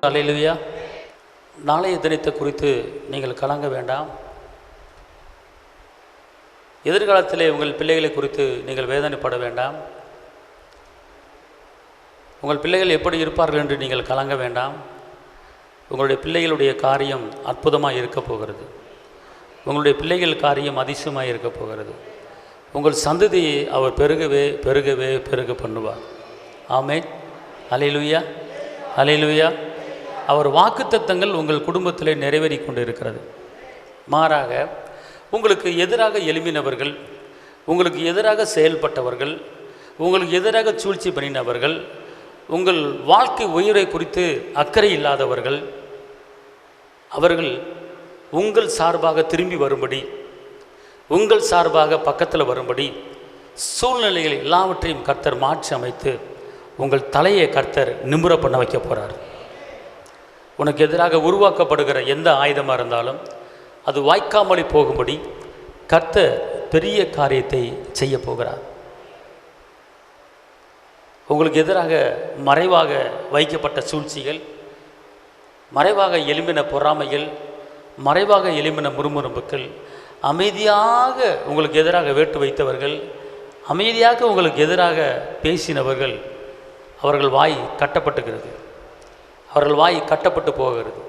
அல்லேலூயா. நாளைய தினத்தை குறித்து நீங்கள் கலங்க வேண்டாம். எதிர்காலத்திலே உங்கள் பிள்ளைகளை குறித்து நீங்கள் வேதனைப்பட வேண்டாம். உங்கள் பிள்ளைகள் எப்படி இருப்பார்கள் என்று நீங்கள் கலங்க வேண்டாம். உங்களுடைய பிள்ளைகளுடைய காரியம் அற்புதமாக இருக்க போகிறது. உங்களுடைய பிள்ளைகள் காரியம் அதிசயமாக இருக்க போகிறது. உங்கள் சந்ததியை அவர் பெருகவே பெருகவே பெருக பண்ணுவார். ஆமென். அல்லேலூயா, அல்லேலூயா. அவர் வாக்குத்தத்தங்கள் உங்கள் குடும்பத்திலே நிறைவேறி கொண்டு இருக்கிறது. மாறாக உங்களுக்கு எதிராக எழும்பினவர்கள், உங்களுக்கு எதிராக செயல்பட்டவர்கள், உங்களுக்கு எதிராக சூழ்ச்சி பண்ணினவர்கள், உங்கள் வாழ்க்கை உயிரை குறித்து அக்கறை இல்லாதவர்கள், அவர்கள் உங்கள் சார்பாக திரும்பி வரும்படி, உங்கள் சார்பாக பக்கத்தில் வரும்படி சூழ்நிலைகள் எல்லாவற்றையும் கர்த்தர் மாற்றி அமைத்து உங்கள் தலையை கர்த்தர் நிமிர பண்ண வைக்க போகிறார். உனக்கு எதிராக உருவாக்கப்படுகிற எந்த ஆயுதமாக இருந்தாலும் அது வாய்க்காமலே போகும்படி கர்த்தர் பெரிய காரியத்தை செய்ய போகிறார். உங்களுக்கு எதிராக மறைவாக வைக்கப்பட்ட சூழ்ச்சிகள், மறைவாக எழும்பின பொறாமைகள், மறைவாக எழும்பின முறுமுறுப்புகள், அமைதியாக உங்களுக்கு எதிராக வேட்டு வைத்தவர்கள், அமைதியாக உங்களுக்கு எதிராக பேசினவர்கள், அவர்கள் வாய் கட்டப்பட்டுகிறது, அவர்கள் வாய் கட்டப்பட்டு போகிறது.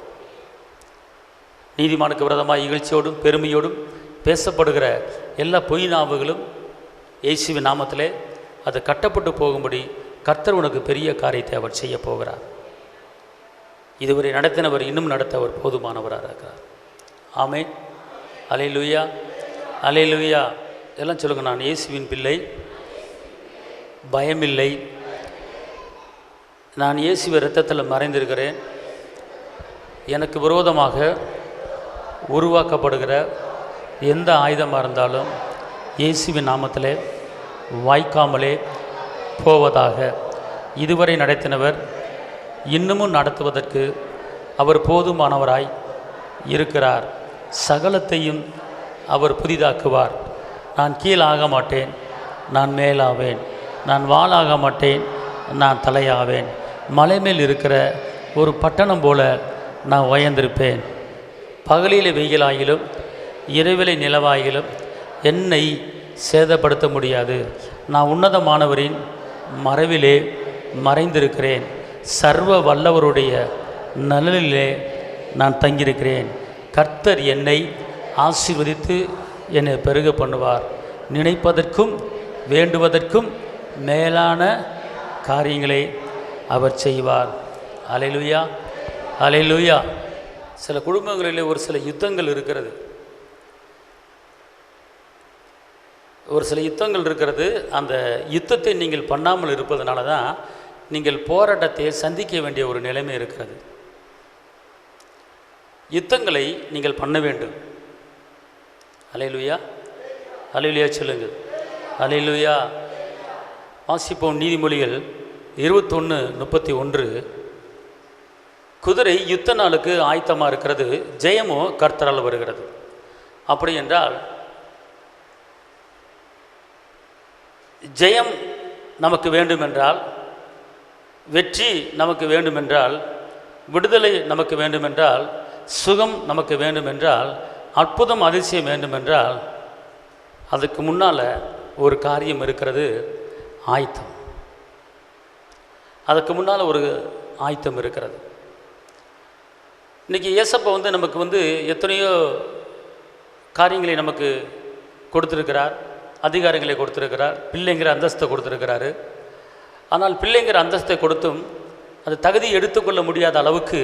நீதிமானுக்கு விரோதமாக இகழ்ச்சியோடும் பெருமையோடும் பேசப்படுகிற எல்லா பொய் நாவுகளும் இயேசுவின் நாமத்திலே அது கட்டப்பட்டு போகும்படி கர்த்தர் உனக்கு பெரிய காரியத்தை அவர் செய்ய போகிறார். இதுவரை நடத்தினவர் இன்னும் நடத்த அவர் போதுமானவராக இருக்கிறார். ஆமென். அல்லேலூயா, அல்லேலூயா. எல்லாம் சொல்லுங்க, நான் இயேசுவின் பிள்ளை, பயமில்லை, நான் இயேசுவின் இரத்தத்தில் மறைந்திருக்கிறேன், எனக்கு விரோதமாக உருவாக்கப்படுகிற எந்த ஆயுதமாக இருந்தாலும் இயேசுவின் நாமத்திலே வாய்க்காமலே போவதாக. இதுவரை நடத்தினவர் இன்னமும் நடத்துவதற்கு அவர் போதுமானவராய் இருக்கிறார். சகலத்தையும் அவர் புதிதாக்குவார். நான் கீழாக மாட்டேன், நான் மேலாவேன். நான் வாளாக மாட்டேன், நான் தலையாவேன். மலை மேல் இருக்கிற ஒரு பட்டணம் போல நான் உயர்ந்திருப்பேன். பகலிலே வெயிலாகிலும் இரவிலே நிலவாகிலும் என்னை சேதப்படுத்த முடியாது. நான் உன்னதமானவரின் மறைவிலே மறைந்திருக்கிறேன். சர்வ வல்லவருடைய நலனிலே நான் தங்கியிருக்கிறேன். கர்த்தர் என்னை ஆசீர்வதித்து என்னை பெருக பண்ணுவார். நினைப்பதற்கும் வேண்டுவதற்கும் மேலான காரியங்களை அவர் செய்வார். அல்லேலூயா, அல்லேலூயா. சில குடும்பங்களிலே ஒரு சில யுத்தங்கள் இருக்கிறது, ஒரு சில யுத்தங்கள் இருக்கிறது. அந்த யுத்தத்தை நீங்கள் பண்ணாமல் இருப்பதனால தான் நீங்கள் போராட்டத்தை சந்திக்க வேண்டிய ஒரு நிலைமை இருக்கிறது. யுத்தங்களை நீங்கள் பண்ண வேண்டும். அல்லேலூயா, அல்லேலூயா சொல்லுங்கள். அல்லேலூயா. வாசிப்போம் நீதிமொழிகள் 21:31. குதிரை யுத்த நாளுக்கு ஆயத்தமாக இருக்கிறது, ஜெயமோ கர்த்தரால் வருகிறது. அப்படி என்றால் ஜெயம் நமக்கு வேண்டுமென்றால், வெற்றி நமக்கு வேண்டுமென்றால், விடுதலை நமக்கு வேண்டுமென்றால், சுகம் நமக்கு வேண்டுமென்றால், அற்புதம் அதிசயம் வேண்டுமென்றால், அதுக்கு முன்னால் ஒரு காரியம் இருக்கிறது, ஆயத்தம். அதுக்கு முன்னால் ஒரு ஆயத்தம் இருக்கிறது. இன்றைக்கி இயேசப்பா நமக்கு எத்தனையோ காரியங்களை நமக்கு கொடுத்துருக்கிறார், அதிகாரங்களை கொடுத்துருக்கிறார், பிள்ளைங்கிற அந்தஸ்தை கொடுத்துருக்கிறாரு. ஆனால் பிள்ளைங்கிற அந்தஸ்தை கொடுத்தும் அது தகுதி எடுத்துக்கொள்ள முடியாத அளவுக்கு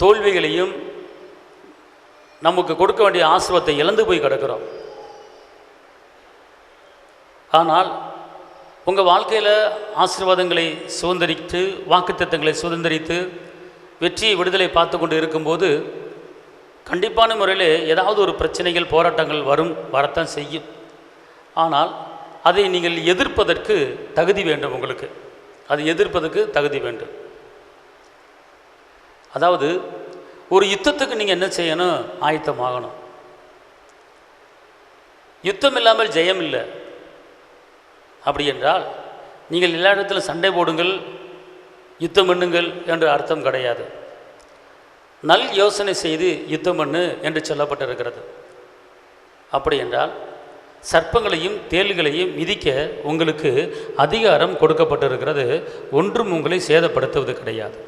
தோல்விகளையும் நமக்கு கொடுக்க வேண்டிய ஆசீர்வாதத்தை இழந்து போய் கிடக்கிறோம். ஆனால் உங்கள் வாழ்க்கையில் ஆசீர்வாதங்களை சுதந்திரித்து, வாக்குத்தத்தங்களை சுதந்திரித்து, வெற்றியை விடுதலை பார்த்து கொண்டு இருக்கும்போது கண்டிப்பான முறையில் ஏதாவது ஒரு பிரச்சனைகள், போராட்டங்கள் வரத்தான் செய்யும். ஆனால் அதை நீங்கள் எதிர்ப்பதற்கு தகுதி வேண்டும். உங்களுக்கு அதை எதிர்ப்பதற்கு தகுதி வேண்டும். அதாவது ஒரு யுத்தத்துக்கு நீங்கள் என்ன செய்யணும்? ஆயத்தமாகணும். யுத்தம் இல்லாமல் ஜெயம் இல்லை. அப்படி என்றால் நீங்கள் எல்லா இடத்திலும் சண்டை போடுங்கள், யுத்தம் பண்ணுங்கள் என்று அர்த்தம் கிடையாது. நல் யோசனை செய்து யுத்தம் பண்ணு என்று சொல்லப்பட்டிருக்கிறது. அப்படி என்றால் சர்ப்பங்களையும் தேள்களையும் மிதிக்க உங்களுக்கு அதிகாரம் கொடுக்கப்பட்டிருக்கிறது. ஒன்றும் உங்களை சேதப்படுத்துவது கிடையாது.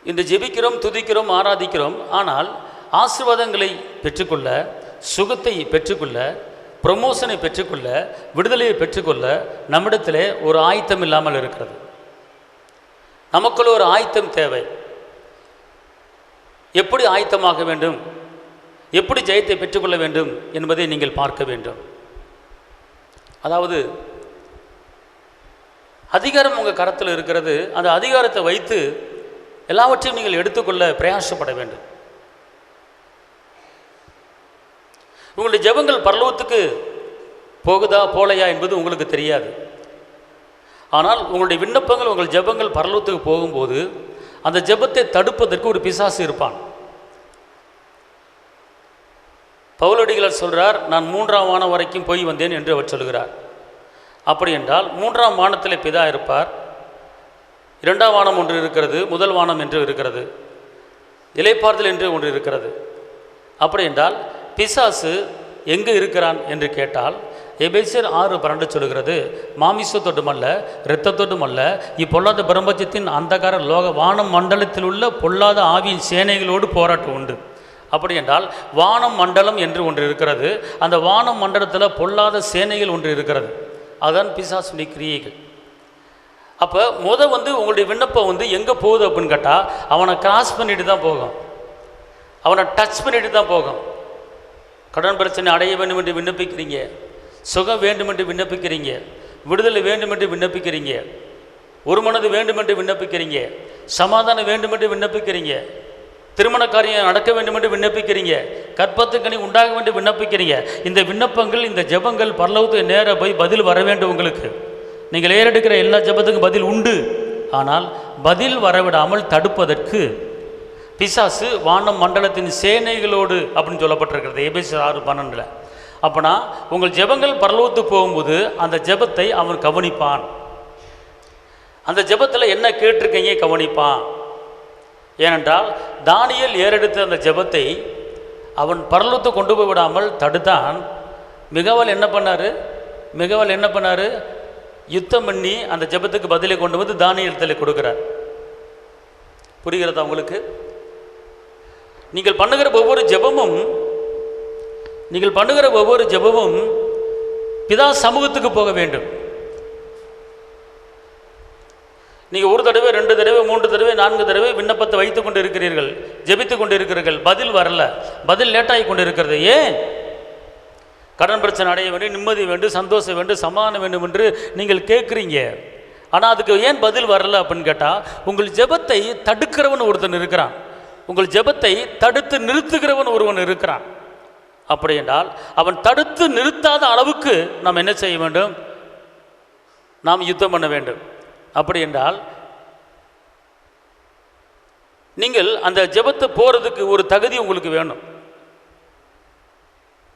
இன்று ஜெபிக்கிறோம், துதிக்கிறோம், ஆராதிக்கிறோம். ஆனால் ஆசீர்வாதங்களை பெற்றுக்கொள்ள, சுகத்தை பெற்றுக்கொள்ள, ப்ரொமோஷனை பெற்றுக்கொள்ள, விடுதலையை பெற்றுக்கொள்ள நம்மிடத்தில் ஒரு ஆயத்தம் இல்லாமல் இருக்கிறது. நமக்குள்ள ஒரு ஆயத்தம் தேவை. எப்படி ஆயத்தமாக வேண்டும், எப்படி ஜெயத்தை பெற்றுக்கொள்ள வேண்டும் என்பதை நீங்கள் பார்க்க வேண்டும். அதாவது அதிகாரம் உங்கள் கரத்தில் இருக்கிறது. அந்த அதிகாரத்தை வைத்து எல்லாவற்றையும் நீங்கள் எடுத்துக்கொள்ள பிரயாசப்பட வேண்டும். உங்களுடைய ஜெபங்கள் பரலோகத்துக்கு போகுதா போலையா என்பது உங்களுக்கு தெரியாது. ஆனால் உங்களுடைய விண்ணப்பங்கள், உங்கள் ஜெபங்கள் பரலோகத்துக்கு போகும்போது அந்த ஜெபத்தை தடுப்பதற்கு ஒரு பிசாசு இருப்பான். பவுலடிகளார் சொல்கிறார், நான் 3ஆம் வானம் வரைக்கும் போய் வந்தேன் என்று அவர் சொல்கிறார். அப்படி என்றால் 3ஆம் வானத்தில் பிதா இருப்பார். 2ஆம் வானம் ஒன்று இருக்கிறது, முதல் வானம் என்று இருக்கிறது, இலைப்பாறுதல் என்று ஒன்று இருக்கிறது. அப்படி என்றால் பிசாசு எங்கே இருக்கிறான் என்று கேட்டால் எபேசியர் 6:12 சொல்கிறது, மாமிசத்தோடும் அல்ல, இரத்தத்தோடும் அல்ல, இப்பொல்லாத பிரபஞ்சத்தின் அந்தகார லோக வானம் மண்டலத்தில் உள்ள பொல்லாத ஆவியின் சேனைகளோடு போராட்டம் உண்டு. அப்படி என்றால் வானம் மண்டலம் என்று ஒன்று இருக்கிறது. அந்த வானம் மண்டலத்தில் பொல்லாத சேனைகள் ஒன்று இருக்கிறது. அதுதான் பிசாசுடைய கிரியைகள். அப்போ உங்களுடைய விண்ணப்பம் எங்கே போகுது அப்படின்னு கேட்டால், அவனை கிராஸ் பண்ணிட்டு தான் போகும், அவனை டச் பண்ணிட்டு தான் போகும். கடன் பிரச்சனை அடைய வேண்டும் என்று விண்ணப்பிக்கிறீங்க, சுகம் வேண்டும் என்று விண்ணப்பிக்கிறீங்க, விடுதலை வேண்டும் என்று விண்ணப்பிக்கிறீங்க, ஒரு மனது வேண்டும் என்று விண்ணப்பிக்கிறீங்க, சமாதானம் வேண்டும் என்று விண்ணப்பிக்கிறீங்க, திருமண காரியம் நடக்க வேண்டும் என்று விண்ணப்பிக்கிறீங்க, கற்பத்துக்கனி உண்டாக வேண்டும் விண்ணப்பிக்கிறீங்க. இந்த விண்ணப்பங்கள், இந்த ஜெபங்கள் பரலோகத்துக்கு நேராக போய் பதில் வர வேண்டும். உங்களுக்கு நீங்கள் ஏறெடுக்கிற எல்லா ஜெபத்துக்கும் பதில் உண்டு. ஆனால் பதில் வரவிடாமல் தடுப்பதற்கு பிசாசு வானம் மண்டலத்தின் சேனைகளோடு அப்படின்னு சொல்லப்பட்டிருக்கிறது எபேசியர் 6:12. அப்போனா உங்கள் ஜெபங்கள் பரலோகத்துக்கு போகும்போது அந்த ஜெபத்தை அவன் கவனிப்பான். அந்த ஜெபத்தில் என்ன கேட்டிருக்கீங்க கவனிப்பான். ஏனென்றால் தானியேல் ஏறெடுத்த அந்த ஜெபத்தை அவன் பரலோகத்தை கொண்டு போய் விடாமல் தடுத்தான். மிகாவேல் என்ன பண்ணார்? யுத்தம் பண்ணி அந்த ஜெபத்துக்கு பதிலை கொண்டு வந்து தானியேல் கொடுக்கிறார். புரிகிறதா உங்களுக்கு? நீங்கள் பண்ணுகிற ஒவ்வொரு ஜெபமும் பிதா சமூகத்துக்கு போக வேண்டும். நீங்கள் 1 தடவை 2 தடவை 3 தடவை 4 தடவை விண்ணப்பத்தை வைத்து கொண்டு இருக்கிறீர்கள், ஜெபித்து கொண்டு இருக்கிறீர்கள், பதில் வரல, பதில் லேட்டாகி கொண்டு இருக்கிறது. ஏன்? கடன் பிரச்சனை அடைய வேண்டும், நிம்மதி வேண்டும், சந்தோஷம் வேண்டும், சமாதானம் வேண்டும் என்று நீங்கள் கேட்குறீங்க. ஆனால் அதுக்கு ஏன் பதில் வரல அப்படின்னு கேட்டால், உங்கள் ஜெபத்தை தடுக்கிறவன் ஒருத்தன் இருக்கிறான், உங்கள் ஜெபத்தை தடுத்து நிறுத்துகிறவன் ஒருவன் இருக்கிறான். அப்படி என்றால் அவன் தடுத்து நிறுத்தாத அளவுக்கு நாம் என்ன செய்ய வேண்டும்? நாம் யுத்தம் பண்ண வேண்டும். அப்படி என்றால் நீங்கள் அந்த ஜெபத்தை போகிறதுக்கு ஒரு தகுதி உங்களுக்கு வேணும்.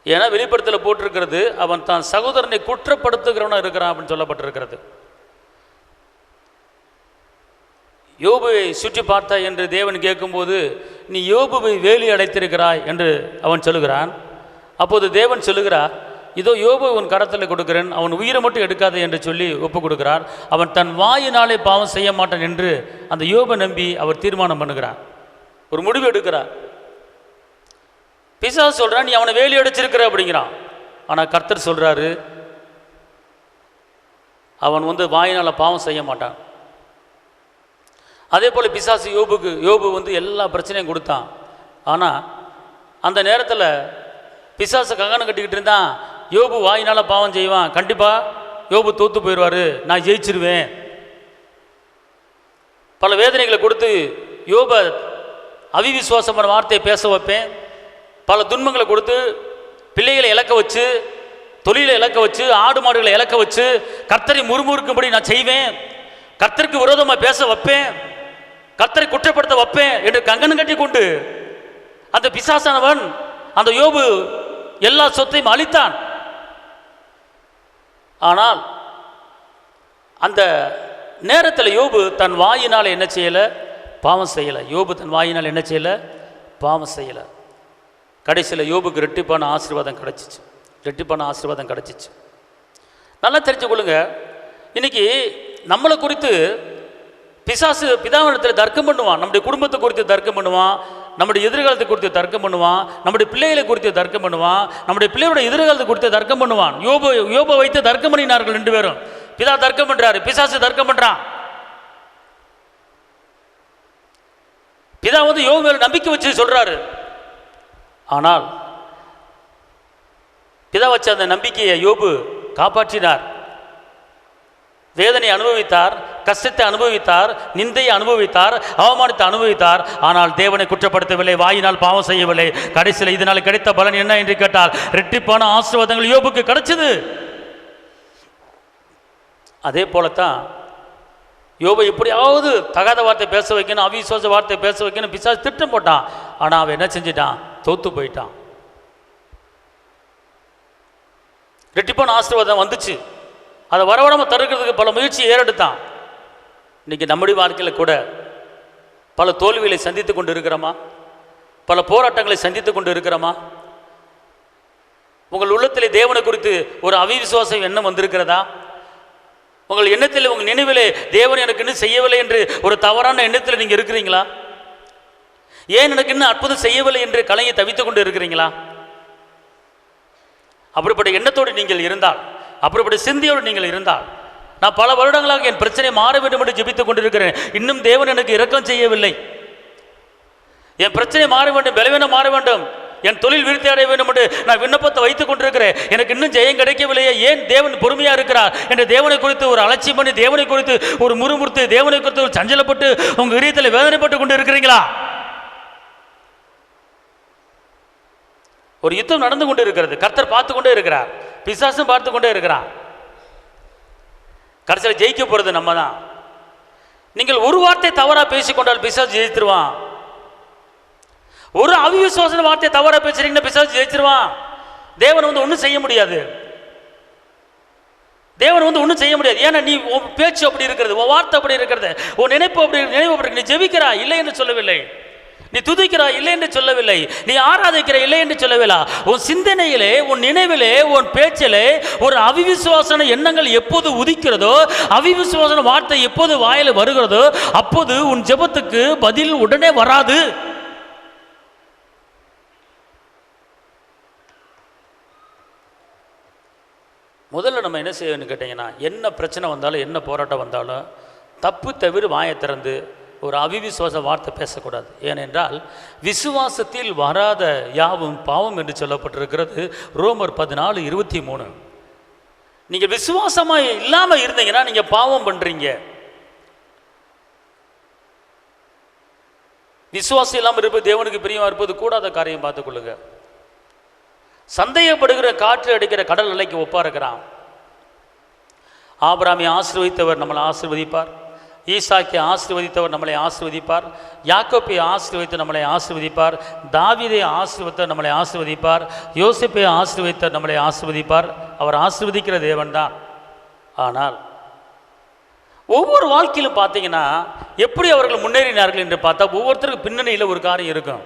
ஏன்னா வெளிப்படுத்தல போட்டிருக்கிறது, அவன் தான் சகோதரனை குற்றப்படுத்துகிறவனா இருக்கிறான் அப்படின்னு சொல்லப்பட்டிருக்கிறது. யோபுவை சுற்றி பார்த்தா என்று தேவன் கேட்கும்போது, நீ யோபுவை வேலி அடைத்திருக்கிறாய் என்று அவன் சொல்லுகிறான். அப்போது தேவன் சொல்லுகிறார், இதோ யோபு உன் கரத்தில் கொடுக்கிறேன், அவன் உயிரை மட்டும் எடுக்காதே என்று சொல்லி ஒப்பு கொடுக்கிறார். அவன் தன் வாயினாலே பாவம் செய்ய மாட்டான் என்று அந்த யோபை நம்பி அவர் தீர்மானம் பண்ணுகிறார், ஒரு முடிவு எடுக்கிறார். பிசாசு சொல்கிறான், நீ அவனை வேலி அடைச்சிருக்கிற அப்படிங்கிறான். ஆனால் கர்த்தர் சொல்கிறாரு, அவன் வாயினால் பாவம் செய்ய மாட்டான். அதே போல் பிசாசு யோபு எல்லா பிரச்சனையும் கொடுத்தான். ஆனால் அந்த நேரத்தில் பிசாசு கங்கணம் கட்டிக்கிட்டு இருந்தான், யோபு வாயினால் பாவம் செய்வான், கண்டிப்பாக யோபு தோற்று போயிடுவார், நான் ஜெயிச்சிருவேன். பல வேதனைகளை கொடுத்து யோபை அவிவிசுவாசமான வார்த்தையை பேச வைப்பேன், பல துன்பங்களை கொடுத்து பிள்ளைகளை இழக்க வச்சு, தொழிலை இழக்க வச்சு, ஆடு மாடுகளை இழக்க வச்சு, கர்த்தரை முறுமுறுக்கும்படி நான் செய்வேன், கர்த்தருக்கு விரோதமாக பேச வைப்பேன், கர்த்தரை குற்றப்படுத்த வைப்பேன் என்று கங்கணம் கட்டி கொண்டு அந்த பிசாசானவன் அந்த யோபு எல்லா சொத்தையும் அழித்தான். ஆனால் அந்த நேரத்தில் யோபு தன் வாயினால் என்ன செய்யலை? பாவம் செய்யலை. யோபு தன் வாயினால் என்ன செய்யலை? பாவம் செய்யலை. கடைசியில் யோபுக்கு ரெட்டிப்பான ஆசீர்வாதம் கிடச்சிச்சு. ரெட்டிப்பான ஆசீர்வாதம் கிடச்சிச்சு. நல்லா தெரிஞ்சு கொள்ளுங்க, இன்னைக்கு நம்மளை குறித்து பிசாசு பிதாவினத்தில் தர்க்கம் பண்ணுவான். நம்முடைய குடும்பத்தை குறித்து தர்க்கம் பண்ணுவான், நம்முடைய எதிர்காலத்தை குறித்து தர்க்கம் பண்ணுவான், நம்முடைய பிள்ளைகளை குறித்து தர்க்கம் பண்ணுவான், நம்முடைய பிள்ளையோட எதிர்காலத்தை குறித்து தர்க்கம் பண்ணுவான். யோபை வைத்து தர்க்கம் பண்ணினார்கள் 2 பேரும். பிதா தர்க்கம் பண்றாரு, பிசாசு தர்க்கம் பண்றான். பிதா யோபு மேல நம்பிக்கை வச்சு சொல்றாரு. ஆனால் பிதா வச்ச அந்த நம்பிக்கையை யோபு காப்பாற்றினார். வேதனை அனுபவித்தார், கஷ்டத்தை அனுபவித்தார், நிந்தையை அனுபவித்தார், அவமானத்தை அனுபவித்தார். ஆனால் தேவனை குற்றப்படுத்தவில்லை, வாயினால் பாவம் செய்யவில்லை. கடைசியில் இதனால் கிடைத்த பலன் என்ன என்று கேட்டால் இரட்டிப்பான ஆசீர்வாதங்கள் யோபுக்கு கிடைச்சது. அதே போலத்தான் யோபை எப்படியாவது தகாத வார்த்தை பேச வைக்கணும், அவிசுவாச வார்த்தை பேச வைக்கணும் பிசாசு திட்டம் போட்டான். ஆனால் அவன் என்ன செஞ்சிட்டான்? தோத்து போயிட்டான். இரட்டிப்பான ஆசீர்வாதம் வந்துச்சு, அதை வரவடாமல் தடுக்கிறதுக்கு பல முயற்சியை ஏறெடுத்தான். இன்றைக்கி நம்முடைய வாழ்க்கையில் கூட பல தோல்விகளை சந்தித்து கொண்டு இருக்கிறோமா? பல போராட்டங்களை சந்தித்து கொண்டு இருக்கிறோமா? உங்கள் உள்ளத்திலே தேவனை குறித்து ஒரு அவிசுவாசம் எண்ணம் வந்திருக்கிறதா? உங்கள் எண்ணத்தில், உங்கள் நினைவிலே தேவன் எனக்கு இன்னும் செய்யவில்லை என்று ஒரு தவறான எண்ணத்தில் நீங்கள் இருக்கிறீங்களா? ஏன் எனக்கு இன்னும் அற்புதம் செய்யவில்லை என்று கலையை தவித்துக் கொண்டு இருக்கிறீங்களா? அப்படிப்பட்ட எண்ணத்தோடு நீங்கள் இருந்தால், அப்படிப்பட்ட சிந்தையோடு நீங்கள் இருந்தால், நான் பல வருடங்களாக என் பிரச்சனை மாற வேண்டும் என்று ஜெபித்துக் கொண்டிருக்கிறேன், இன்னும் தேவன் எனக்கு இரக்கம் செய்யவில்லை, என் பிரச்சனை மாற வேண்டும், பலவீனம் மாற வேண்டும், என் தொழில் வீழ்ச்சி அடைய வேண்டும் என்று நான் விண்ணப்பத்தை வைத்துக் கொண்டிருக்கிறேன், எனக்கு இன்னும் ஜெயம் கிடைக்கவில்லையே, ஏன் தேவன் பொறுமையா இருக்கிறார் என்று தேவனை குறித்து ஒரு அலட்சியம் பண்ணி, தேவனை குறித்து ஒரு முறுமுறுத்து, தேவனை குறித்து ஒரு சஞ்சலப்பட்டு உங்க இதயத்தில் வேதனைப்பட்டு கொண்டு இருக்கிறீங்களா? ஒரு யுத்தம் நடந்து கொண்டு இருக்கிறது, கர்த்தர் பார்த்து கொண்டே இருக்கிறார், பிசாசும் பார்த்து கொண்டே இருக்கிறான். கடைசியில் ஜெயிக்க போறது நம்ம தான். நீங்கள் ஒரு வார்த்தை தவறா பேசிக்கொண்டால் பிசாசு ஜெயித்துருவான். ஒரு அவிசுவாச வார்த்தை தவறா பேசுறீங்கன்னா பிசாசு ஜெயிச்சிருவான். தேவன் ஒன்றும் செய்ய முடியாது. தேவன் ஒன்றும் செய்ய முடியாது. ஏன்னா நீ உன் பேச்சு அப்படி இருக்கிறது, உன் வார்த்தை அப்படி இருக்கிறது, உன் நினைப்பு அப்படி நினைவு. நீ ஜெபிக்கிறா இல்லை என்று சொல்லவில்லை, நீ துதிக்கிறா இல்லை என்று சொல்லவில்லை, நீ ஆராதிக்கிற இல்லை என்று சொல்லவில்லை. உன் சிந்தனையிலே, உன் நினைவிலே, உன் பேச்சிலே ஒரு அவிசுவாசன எண்ணங்கள் எப்போது உதிக்கிறதோ, அவிசுவாசன வார்த்தை எப்போது வாயில வருகிறதோ, அப்போது உன் ஜெபத்துக்கு பதில் உடனே வராது. முதல்ல நம்ம என்ன செய்யணும்னு கேட்டிங்கன்னா, என்ன பிரச்சனை வந்தாலும், என்ன போராட்டம் வந்தாலும் தப்பு தவிர வாயை திறந்து ஒரு அவிசுவாச வார்த்தை பேசக்கூடாது. ஏனென்றால் விசுவாசத்தில் வராத யாவும் பாவம் என்று சொல்லப்பட்டிருக்கிறது, ரோமர் 14:23. நீங்கள் விசுவாசமாக இல்லாமல் இருந்தீங்கன்னா நீங்கள் பாவம் பண்ணுறீங்க. விசுவாசம் இல்லாமல் இருப்பது தேவனுக்கு பிரியமாக இருப்பது கூடாத காரியம் பார்த்துக்கொள்ளுங்க. சந்தேகப்படுகிற காற்று அடிக்கிற கடல் அலைக்கு ஒப்பா இருக்கிறான். ஆபிரகாமை ஆசீர்வதித்தவர் நம்மளை ஆசீர்வதிப்பார், ஈசாக்கை ஆசீர்வதித்தவர் நம்மளை ஆசீர்வதிப்பார், யாக்கோப்பை ஆசீர்வதித்து நம்மளை ஆசீர்வதிப்பார், தாவீதை ஆசீர்வதித்தவர் நம்மளை ஆசீர்வதிப்பார், யோசேப்பை ஆசீர்வதித்தவர் நம்மளை ஆசீர்வதிப்பார். அவர் ஆசீர்வதிக்கிற தேவன்தான். ஆனால் ஒவ்வொரு வாழ்க்கையிலும் பார்த்தீங்கன்னா எப்படி அவர்கள் முன்னேறினார்கள் என்று பார்த்தா ஒவ்வொருத்தருக்கு பின்னணியில் ஒரு காரியம் இருக்கும்.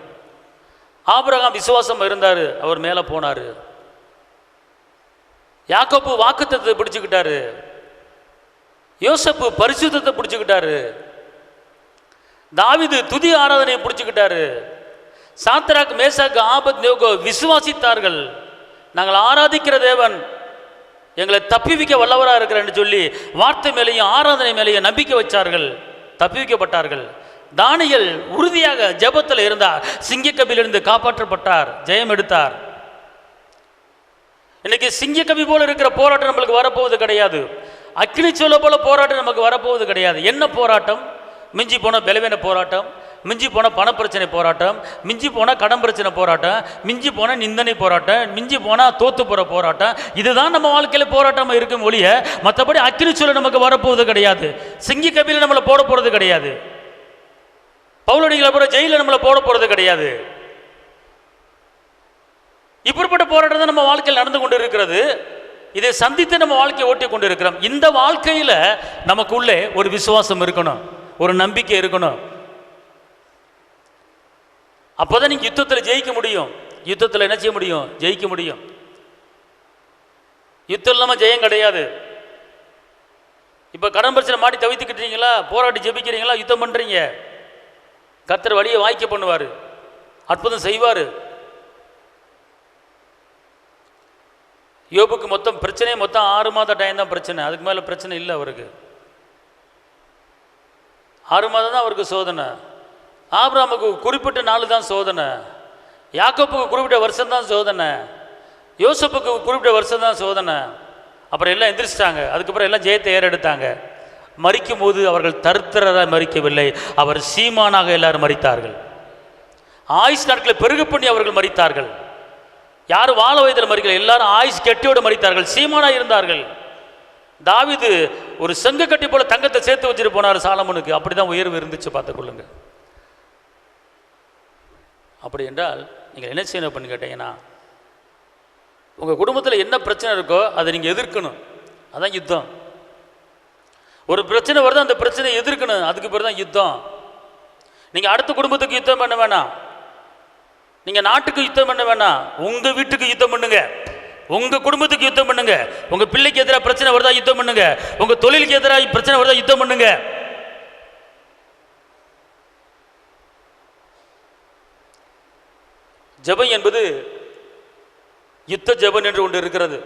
ஆபிரகாம் விசுவாசம் இருந்தார், அவர் மேலே போனார். யாக்கோப்பு வாக்குத்தத்தத்தை பிடிச்சுக்கிட்டாரு, யோசேப்பு பரிசுத்தத்தை பிடிச்சுக்கிட்டாரு, தாவீது துதி ஆராதனையை பிடிச்சுக்கிட்டாரு, சாத்ராக் மேசாக் ஆபத்நேகோ விசுவாசித்தார்கள். நாங்கள் ஆராதிக்கிற தேவன் எங்களை தப்பிவிக்க வல்லவராக இருக்கிறேன்னு சொல்லி வார்த்தை மேலேயும் ஆராதனை மேலேயும் நம்பிக்கை வச்சார்கள், தப்பிவிக்கப்பட்டார்கள். தானியேல் உறுதியாக ஜெபத்தில் இருந்தார், சிங்கக்கபிலிருந்து காப்பாற்றப்பட்டார், ஜெயம் எடுத்தார். இன்னைக்கு சிங்கக்கபி போல இருக்கிற போராட்டம் நம்மளுக்கு வரப்போவது கிடையாது. அக்னி சூளை போல போராட்டம் நமக்கு வரப்போவது கிடையாது. என்ன போராட்டம்? மிஞ்சி போன பலவீன போராட்டம், மிஞ்சி போன பணப்பிரச்சனை போராட்டம், மிஞ்சி போன கடன் பிரச்சனை போராட்டம், மிஞ்சி போன நிந்தனை போராட்டம், மிஞ்சி போனால் தோத்து போகிற போராட்டம். இதுதான் நம்ம வாழ்க்கையில் போராட்டமாக இருக்கும் ஒழிய மற்றபடி அக்னி சூளை நமக்கு வரப்போவது கிடையாது. சிங்கி கபில நம்மளை போட போகிறது கிடையாது. பவுலடிகளை போகிற ஜெயிலில் நம்மளை போட போகிறது கிடையாது. இப்படிப்பட்ட போராட்டம் தான் நம்ம வாழ்க்கையில் நடந்து கொண்டு இருக்கிறது. இதை சந்தித்து நம்ம வாழ்க்கையை ஓட்டி கொண்டு இருக்கிறோம். இந்த வாழ்க்கையில் நமக்குள்ளே ஒரு விசுவாசம் இருக்கணும், ஒரு நம்பிக்கை இருக்கணும். அப்போதான் நீங்கள் யுத்தத்தில் ஜெயிக்க முடியும். யுத்தத்தில் என்ன செய்ய முடியும்? ஜெயிக்க முடியும். யுத்தம் இல்லாமல் ஜெயம் கிடையாது. இப்போ கடன் பிரச்சனை மாட்டி தவித்துக்கிட்டீங்களா, போராட்டி ஜெபிக்கிறீங்களா, யுத்தம் பண்ணுறீங்க, கர்த்தர் வழியை வாய்க்க பண்ணுவார், அற்புதம் செய்வார். யோபுக்கு மொத்தம் பிரச்சனையே மொத்தம் 6 மாத டைம் தான் பிரச்சனை, அதுக்கு மேலே பிரச்சனை இல்லை அவருக்கு. 6 மாதம் தான் அவருக்கு சோதனை. ஆபிரகாமுக்கு குறிப்பிட்ட நாள் தான் சோதனை, யாக்கோப்புக்கு குறிப்பிட்ட வருஷம் தான் சோதனை, யோசப்புக்கு குறிப்பிட்ட வருஷம் தான் சோதனை. அப்புறம் எல்லாம் எந்திரிச்சிட்டாங்க. அதுக்கப்புறம் எல்லாம் ஜெயத்தை ஏறெடுத்தாங்க. மரிக்கும் போது அவர்கள் தருத்திரராக மரிக்கவில்லை, அவர் சீமானாக எல்லாரும் மரித்தார்கள். ஆயுஷ் நாட்களை பெருக பண்ணி அவர்கள் மரித்தார்கள். யாரும் வாழ வயதில் மரிக்கல, எல்லாரும் ஆயுஷ் கெட்டியோடு மரித்தார்கள், சீமானாக இருந்தார்கள். தாவீது ஒரு செங்க கட்டி போல தங்கத்தை சேர்த்து வச்சுட்டு போனார் சாலமோனுக்கு. அப்படிதான் உயர்வு இருந்துச்சு, பார்த்துக்கொள்ளுங்க. அப்படி என்றால் நீங்கள் என்ன செய்யணும் அப்படின்னு கேட்டீங்கன்னா, உங்கள் குடும்பத்தில் என்ன பிரச்சனை இருக்கோ அதை நீங்கள் எதிர்க்கணும். அதான் யுத்தம். ஒரு பிரச்சனை வருது, அந்த பிரச்சனையை எதிர்க்கணும், அதுக்கு பேர் தான் யுத்தம். நீங்கள் அடுத்த குடும்பத்துக்கு யுத்தம் பண்ண வேணாம், நீங்கள் நாட்டுக்கு யுத்தம் பண்ண வேணாம், உங்கள் வீட்டுக்கு யுத்தம் பண்ணுங்க, உங்கள் குடும்பத்துக்கு யுத்தம் பண்ணுங்க. உங்கள் பிள்ளைக்கு எதிராக பிரச்சனை வருதா யுத்தம் பண்ணுங்க, உங்கள் தொழிலுக்கு எதிராக பிரச்சனை வருதா யுத்தம் பண்ணுங்க. ஜெபம் என்பது யுத்த ஜெபம் என்று ஒன்று இருக்கிறது.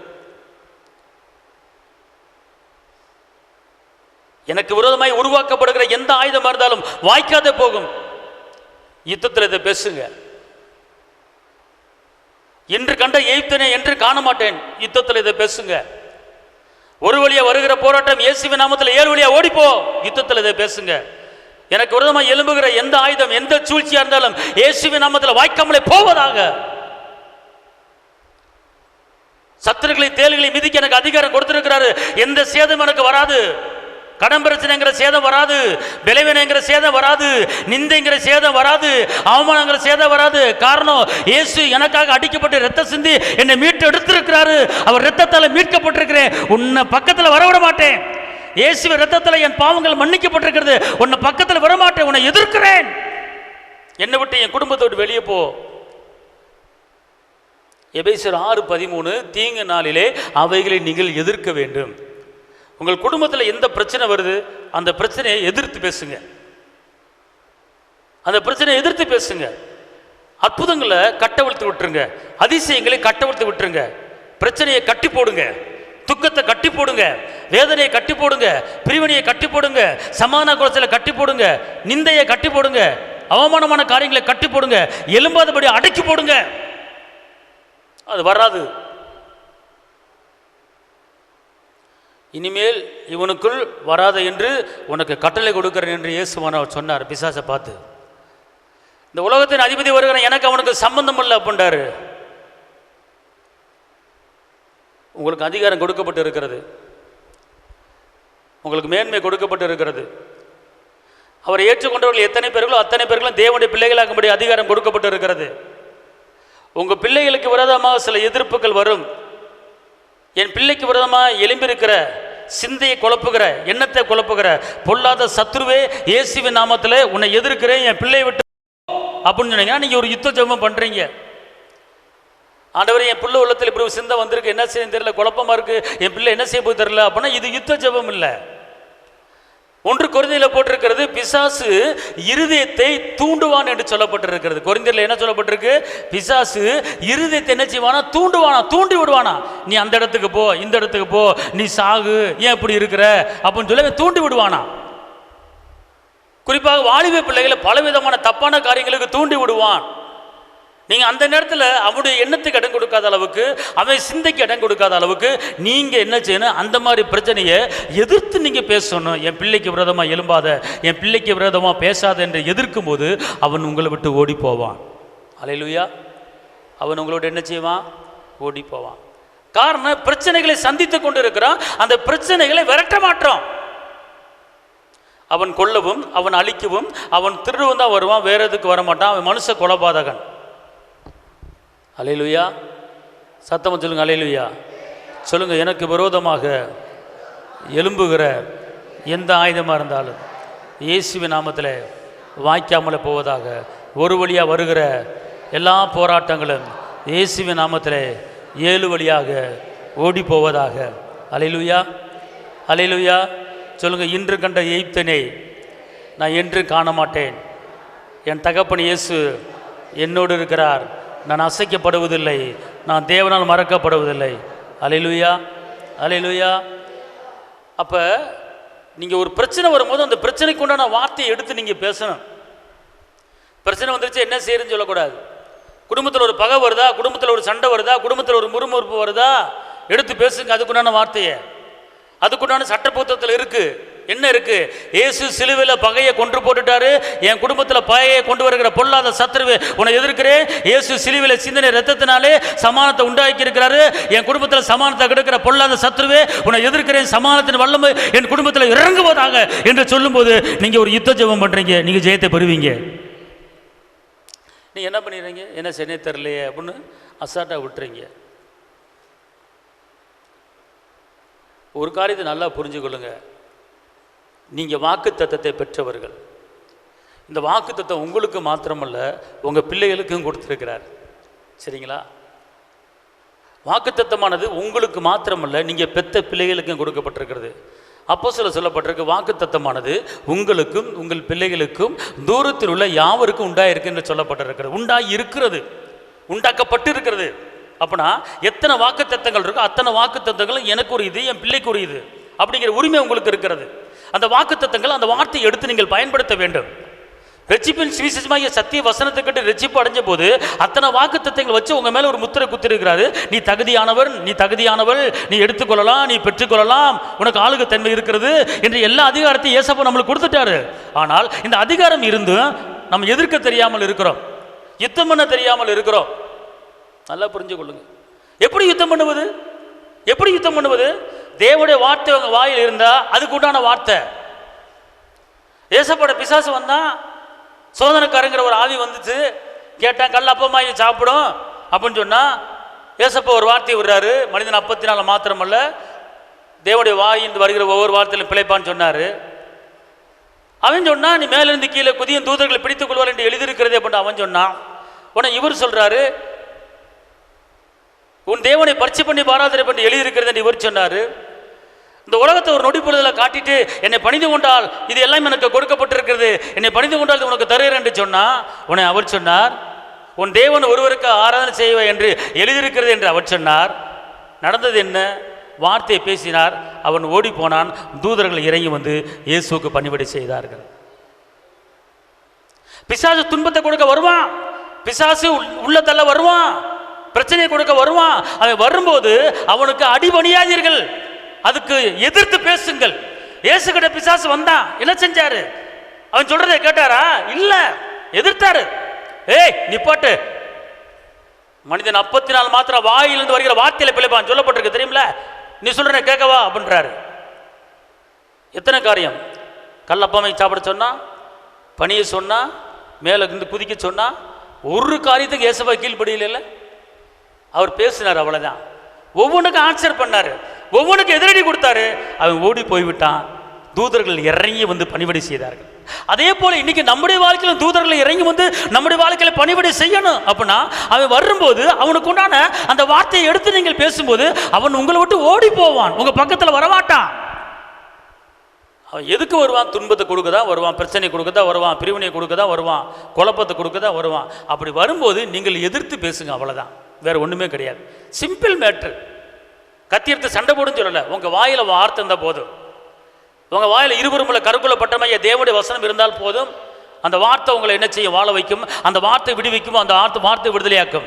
எனக்கு விரோதமாய் உருவாக்கப்படுகிற எந்த ஆயுதமாக இருந்தாலும் வாய்க்காத போகும். யுத்தத்தில் இதை பேசுங்க. இன்று கண்ட எய்த்தனை என்று காண மாட்டேன், யுத்தத்தில் இதை பேசுங்க. ஒரு வழியா வருகிற போராட்டம் இயேசுவின் நாமத்தில் 7 வழியா ஓடிப்போ, யுத்தத்தில் இதை பேசுங்க. எனக்கு விரோதமாக எழும்புகிற எந்த ஆயுதம் எந்த சூழ்ச்சியா இருந்தாலும் இயேசுவின் நாமத்தில் வாய்க்காமலே போவதாக. சத்துருக்களை தேள்களை மிதிக்க எனக்கு அதிகாரம் கொடுத்திருக்கிறாரு. எந்த சேதம் எனக்கு வராது. கடன் பிரச்சனைங்கிற சேதம் வராது, விளைவினைங்கிற சேதம் வராது, நிந்தைங்கிற சேதம் வராது, அவமானங்கிற சேதம் வராது. காரணம், இயேசு எனக்காக அடிக்கப்பட்டு ரத்தம் சிந்தி என்னை மீட்டு எடுத்திருக்கிறாரு. அவர் ரத்தத்தால் மீட்கப்பட்டிருக்கிறேன். உன்னை பக்கத்தில் வரவிட மாட்டேன். இயேசுவின் ரத்தத்தில் என் பாவங்கள் மன்னிக்கப்பட்டிருக்கிறது. உன்னை பக்கத்தில் வரமாட்டேன், உன்னை எதிர்க்கிறேன். என்னை விட்டு என் குடும்பத்தை விட்டு வெளியே போ. எபேசியர் 6:13, தீங்கு நாளிலே அவைகளை நீங்கள் எதிர்க்க வேண்டும். உங்கள் குடும்பத்தில் எந்த பிரச்சனை வருது, அந்த பிரச்சனையை எதிர்த்து பேசுங்க. அந்த பிரச்சனையை எதிர்த்து பேசுங்க. அற்புதங்களை கட்டவிழ்த்து விட்டுருங்க, அதிசயங்களை கட்டவிழ்த்து விட்டுருங்க. பிரச்சனையை கட்டி போடுங்க, துக்கத்தை கட்டி போடுங்க, வேதனையை கட்டி போடுங்க, பிரிவினையை கட்டி போடுங்க, சமாதான குலத்தை கட்டி போடுங்க, நிந்தையை கட்டி போடுங்க, அவமானமான காரியங்களை கட்டி போடுங்க, எலும்பாதபடி அடக்கி போடுங்க. அது வராது. இனிமேல் இவனுக்குள் வராத என்று உனக்கு கட்டளை கொடுக்கிறேன் என்று இயேசுவானவர் சொன்னார் பிசாசை பார்த்து. இந்த உலகத்தின் அதிபதி வருகிற எனக்கு அவனுக்கு சம்பந்தம் இல்லை அப்படின்றாரு. உங்களுக்கு அதிகாரம் கொடுக்கப்பட்டு இருக்கிறது, உங்களுக்கு மேன்மை கொடுக்கப்பட்டு இருக்கிறது. அவரை ஏற்றுக்கொண்டவர்கள் எத்தனை பேர்களோ அத்தனை பேர்களும் தேவனுடைய பிள்ளைகளாகும்படி அதிகாரம் கொடுக்கப்பட்டு இருக்கிறது. உங்கள் பிள்ளைகளுக்கு விரோதமாக சில எதிர்ப்புகள் வரும். என் பிள்ளைக்கு விரோதமாக எழும்பியிருக்கிற சிந்தையை குழப்புகிற, எண்ணத்தை குழப்புகிற பொல்லாத சத்துருவே, இயேசுவின் நாமத்தில் உன்னை எதிர்க்கிறேன், என் பிள்ளையை விட்டு அப்படின்னு சொன்னீங்கன்னா நீங்கள் ஒரு யுத்த ஜெபம் பண்ணுறீங்க. ஆண்டவரே, என் பிள்ளை உள்ளத்தில் இப்படி ஒரு சிந்தை வந்திருக்கு, என்ன செய்ய தெரியல, குழப்பமாக இருக்குது, என் பிள்ளை என்ன செய்ய போய் தெரியல அப்படின்னா இது யுத்த ஜெபம் இல்லை. 1 கொரிந்தியரில் போட்டிருக்கிறது, பிசாசு இருதயத்தை தூண்டுவான் என்று சொல்லப்பட்டிருக்கிறது. கொரிந்தியரில் என்ன சொல்லப்பட்டிருக்கு? பிசாசு இருதயத்தை என்ன செய்வானா? தூண்டுவானா, தூண்டி விடுவானா. நீ அந்த இடத்துக்கு போ, இந்த இடத்துக்கு போ, நீ சாகு, ஏன் இப்படி இருக்கிற அப்படின்னு சொல்லி தூண்டி விடுவானா. குறிப்பாக வாலிப பிள்ளைகளை பலவிதமான தப்பான காரியங்களுக்கு தூண்டி விடுவான். நீங்கள் அந்த நேரத்தில் அவனுடைய எண்ணத்துக்கு இடம் கொடுக்காத அளவுக்கு, அவன் சிந்தைக்கு இடம் கொடுக்காத அளவுக்கு நீங்கள் என்ன செய்யணும்? அந்த மாதிரி பிரச்சனையை எதிர்த்து நீங்கள் பேசணும். என் பிள்ளைக்கு விரோதமாக எழும்பாத, என் பிள்ளைக்கு விரோதமாக பேசாத என்று எதிர்க்கும் போது அவன் உங்களை விட்டு ஓடி போவான். அல்லேலூயா. அவன் உங்களோட என்ன செய்வான்? ஓடி போவான். காரணம், பிரச்சனைகளை சந்தித்து கொண்டு இருக்கிறான். அந்த பிரச்சனைகளை விரட்ட மாட்டோம். அவன் கொல்லவும், அவன் அழிக்கவும், அவன் திருடுவும் தான் வருவான், வேற எதுக்கு வரமாட்டான். அவன் மனுஷ கொலைபாதகன். அல்லேலூயா. சத்தமாக சொல்லுங்க, அல்லேலூயா. சொல்லுங்க, எனக்கு விரோதமாக எழும்புகிற எந்த ஆயுதமாக இருந்தாலும் இயேசுவின் நாமத்தில் வாய்க்காமல் போவதாக. ஒரு வழியாக வருகிற எல்லா போராட்டங்களும் இயேசுவின் நாமத்தில் 7 வழியாக ஓடி போவதாக. அல்லேலூயா, அல்லேலூயா. சொல்லுங்க, இன்று கண்ட எகிப்தினை நான் என்று காண மாட்டேன். என் தகப்பன் இயேசு என்னோடு இருக்கிறார். நான் அசைக்கப்படுவதில்லை, நான் தேவனால் மறக்கப்படுவதில்லை. அல்லேலூயா, அல்லேலூயா. அப்போ நீங்கள் ஒரு பிரச்சனை வரும்போது அந்த பிரச்சனைக்கு உண்டான வார்த்தையை எடுத்து நீங்கள் பேசணும். பிரச்சனை வந்துருச்சு என்ன செய்யறதுன்னு சொல்லக்கூடாது. குடும்பத்தில் ஒரு பகை வருதா, குடும்பத்தில் ஒரு சண்டை வருதா, குடும்பத்தில் ஒரு முறுமுறுப்பு வருதா, எடுத்து பேசுங்க. அதுக்குண்டான வார்த்தையை, அதுக்குண்டான சட்டப்புத்தகத்தில் இருக்குது. என்ன இருக்கு? இயேசு சிலுவையில் பகையை கொன்று போட்டுட்டாரு. என் குடும்பத்தில் பகையை கொண்டு வருகிற பொல்லாத சத்துருவே உன்னை எதிர்க்கிறேன். இயேசு சிலுவையில் சிந்தனை ரத்தத்தினாலே சமானத்தை உண்டாக்கி இருக்கிறாரு. என் குடும்பத்தில் சமானத்தை கெடுக்கிற பொல்லாத சத்துருவே உன்னை எதிர்க்கிறேன். சமானத்தின் வல்லமை என் குடும்பத்தில் இறங்குவதாக என்று சொல்லும்போது நீங்கள் ஒரு யுத்த ஜெபம் பண்ணுறீங்க, நீங்கள் ஜெயத்தை பெறுவீங்க. நீங்கள் என்ன பண்ணிடுறீங்க? என்ன சென்னை தெரியலையே அப்படின்னு அசால்ட்டாக விட்டுறீங்க. ஒரு காரியத்தை நல்லா புரிஞ்சுக்கொள்ளுங்க. நீங்கள் வாக்கு தத்தத்தை பெற்றவர்கள். இந்த வாக்கு தத்தம் உங்களுக்கு மாத்திரமல்ல, உங்கள் பிள்ளைகளுக்கும் கொடுத்துருக்கிறார். சரிங்களா? வாக்கு தத்தமானது உங்களுக்கு மாத்திரமல்ல, நீங்கள் பெற்ற பிள்ளைகளுக்கும் கொடுக்கப்பட்டிருக்கிறது. அப்போஸ்தலர் சொல்லப்பட்டிருக்கு, வாக்கு தத்தமானது உங்களுக்கும் உங்கள் பிள்ளைகளுக்கும் தூரத்தில் உள்ள யாவருக்கும் உண்டாயிருக்கு என்று சொல்லப்பட்டிருக்கிறது. உண்டாகி இருக்கிறது, உண்டாக்கப்பட்டு இருக்கிறது. அப்படின்னா எத்தனை வாக்கு தத்தங்கள் இருக்கோ அத்தனை வாக்கு தத்தங்களும் எனக்கு ஒரு இது, என் பிள்ளைக்கு ஒரு இது அப்படிங்கிற உரிமை உங்களுக்கு இருக்கிறது. அந்த வாக்கு தத்தங்கள், அந்த வார்த்தையை எடுத்து நீங்கள் பயன்படுத்த வேண்டும். ரட்சிப்பின் சுவிசேஷமாகிய சத்திய வசனத்தை கட்டு ரட்சிப்பு அடைஞ்ச போது அத்தனை வாக்கு தத்தங்கள் வச்சு உங்கள் மேலே ஒரு முத்திரை குத்திருக்கிறாரு. நீ தகுதியானவர், நீ தகுதியானவள், நீ எடுத்துக்கொள்ளலாம், நீ பெற்றுக்கொள்ளலாம், உனக்கு ஆளுக தன்மை இருக்கிறது என்று எல்லா அதிகாரத்தையும் ஏசப்பா நம்மளுக்கு கொடுத்துட்டாரு. ஆனால் இந்த அதிகாரம் இருந்தும் நம்ம எதிர்க்க தெரியாமல் இருக்கிறோம், யுத்தம் பண்ண தெரியாமல் இருக்கிறோம். நல்லா புரிஞ்சு கொள்ளுங்க. எப்படி யுத்தம் பண்ணுவது? எப்படி யுத்தம் பண்ணுவது? தேவனுடைய வார்த்தை உங்க வாயில் இருந்தா அதுக்கு உண்டான வார்த்தை. ஏசப்போட பிசாசு வந்தா, சோதனைக்காரங்கிற ஒரு ஆவி வந்துச்சு, கேட்டான் கல் அப்பமா சாப்பிடும் அப்படின்னு சொன்னா, ஏசப்பா ஒரு வார்த்தையை விடுறாரு. மனிதன் அப்பத்தினால மாத்திரமல்ல தேவனுடைய வாயிலிருந்து வருகிற ஒவ்வொரு வார்த்தையிலும் பிழைப்பான்னு சொன்னாரு. அவன் சொன்னா, நீ மேலிருந்து கீழே குதியும் தூதர்களை பிடித்துக் கொள்வார் என்று எழுதியிருக்கிறதே அப்படின்னு அவன் சொன்னான். உடனே இவர் சொல்றாரு, உன் தேவனை பரிசு பண்ணி பாராதரை பண்ணி எழுதியிருக்கிறது என்று இவர் சொன்னார். இந்த உலகத்தை ஒரு நொடி பொழுதில் காட்டிட்டு என்னை பணிந்து கொண்டால் இது எல்லாம் எனக்கு கொடுக்கப்பட்டிருக்கிறது, என்னை பணிந்து கொண்டால் இது உனக்கு தருகிறேன் என்று சொன்னால், உடனே அவர் சொன்னார், உன் தேவன் ஒருவருக்கு ஆராதனை செய்வாய் என்று எழுதியிருக்கிறது என்று அவர் சொன்னார். நடந்தது என்ன? வார்த்தையை பேசினார், அவன் ஓடி போனான். தூதர்கள் இறங்கி வந்து இயேசுவுக்கு பணிவிடை செய்தார்கள். பிசாசு துன்பத்தை கொடுக்க வருவான், பிசாசு உள்ளத்தள்ள வருவான், பிரச்சனையை கொடுக்க வருவான். அவன் வரும்போது அவனுக்கு அடிபணியாதீர்கள், அதுக்கு எதிர்த்து பேசுங்கள். இயேசு கிட்ட பிசாசு வந்தான், என்ன செஞ்சாரு? அவன் சொல்றதை கேட்டாரா? இல்ல, எதிர்த்தாரு. ஏய் நிப்பாட்டு, மனிதன் அப்பத்தினால் மாத்திரம் வாயிலிருந்து வருகிற வார்த்தையில பிழைப்பான் சொல்லப்பட்டிருக்கு தெரியுமில, நீ சொல்ற கேட்கவா அப்படின்றாரு. எத்தனை காரியம், கல்லப்பமை சாப்பிட சொன்னா, பணியை சொன்னா, மேல இருந்து குதிக்க சொன்னா, ஒரு காரியத்துக்கு இயேசுவா கீழ்ப்படியில அவர் பேசினார், அவ்வளவுதான். ஒவ்வொன்றுக்கும் ஆன்சர் பண்ணாரு, ஒவ்வொன்றுக்கு எதிரடி கொடுத்தாரு. அவன் ஓடி போய்விட்டான். தூதர்கள் இறங்கி வந்து பணிவிடை செய்தார்கள். அதே போல இன்னைக்கு நம்முடைய வாழ்க்கையில தூதர்கள் இறங்கி வந்து நம்முடைய வாழ்க்கையில பணிவிடை செய்யணும். அப்படின்னா அவன் வரும்போது அவனுக்கு உண்டான அந்த வார்த்தையை எடுத்து நீங்கள் பேசும்போது அவன் உங்களை விட்டு ஓடி போவான், உங்க பக்கத்துல வரமாட்டான். அவன் எதுக்கு வருவான்? துன்பத்தை கொடுக்க தான் வருவான், பிரச்சனை கொடுக்க தான் வருவான், பிரிவினை கொடுக்க தான் வருவான், குழப்பத்தை கொடுக்க தான் வருவான். அப்படி வரும்போது நீங்கள் எதிர்த்து பேசுங்க, அவ்வளவுதான், வேற ஒண்ணுமே கிடையாது. Simple matter. கத்தி எடுத்து சண்டை போடுன்னு சொல்லல, உங்க வாயில வார்த்தை இருந்தா போதும். உங்க வாயில இருவருமுள்ள கருக்குள்ள பட்டமைய தேவனுடைய வசனம் இருந்தால் போதும். அந்த வார்த்தை உங்களை என்ன செய்யும்? வாழ வைக்கும். அந்த வார்த்தை விடுவிக்கும், அந்த வார்த்தை விடுதலையாக்கும்.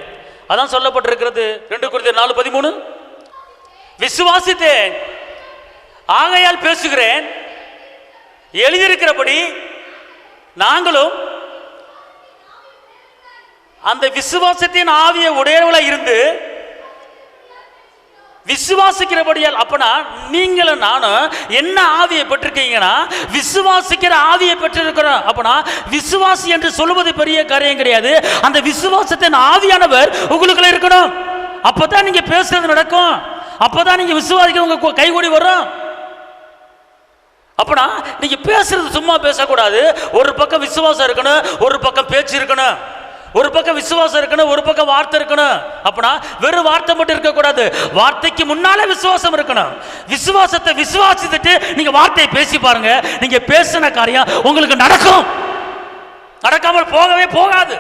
அதான் சொல்லப்பட்டிருக்கிறது 2 கொரிந்தியர் 4:13. விசுவாசித்தேன் ஆகையால் பேசுகிறேன், எழுதியிருக்கிறபடி நாங்களும் அந்த விசுவாசத்தின் ஆவியை உடையவளா இருந்து விசுவாசிக்கிறபடியால். அப்பனா நீங்களும் நானும் என்ன ஆவியை பெற்றிருக்கீங்கன்னா விசுவாசிக்கிற ஆவியை பெற்றிருக்கிறோம். அப்பனா விசுவாசி என்று சொல்லுவது பெரிய காரியம் கிடையாது. அந்த விசுவாசத்தின் ஆவியானவர் உங்களுக்குள்ள இருக்கணும். அப்பதான் நீங்க பேசுறது நடக்கும். அப்பதான் நீங்க விசுவாசிக்க உங்க கைகூடி வரும். அப்பனா நீங்க பேசுறது சும்மா பேசக்கூடாது. ஒரு பக்கம் விசுவாசம் இருக்கணும், ஒரு பக்கம் பேச்சு இருக்கணும். ஒரு பக்கம் விசுவாசம் இருக்கணும், ஒரு பக்கம் வார்த்தை இருக்கணும். அப்பனா வெறும் வார்த்தை மட்டும் இருக்கக்கூடாது, வார்த்தைக்கு முன்னாலே விசுவாசம் இருக்கணும். விசுவாசத்தை விசுவாசித்துட்டு நீங்க வார்த்தையை பேசி பாருங்க, நீங்க பேசின காரியம் உங்களுக்கு நடக்கும், நடக்காமல் போகவே போகாது.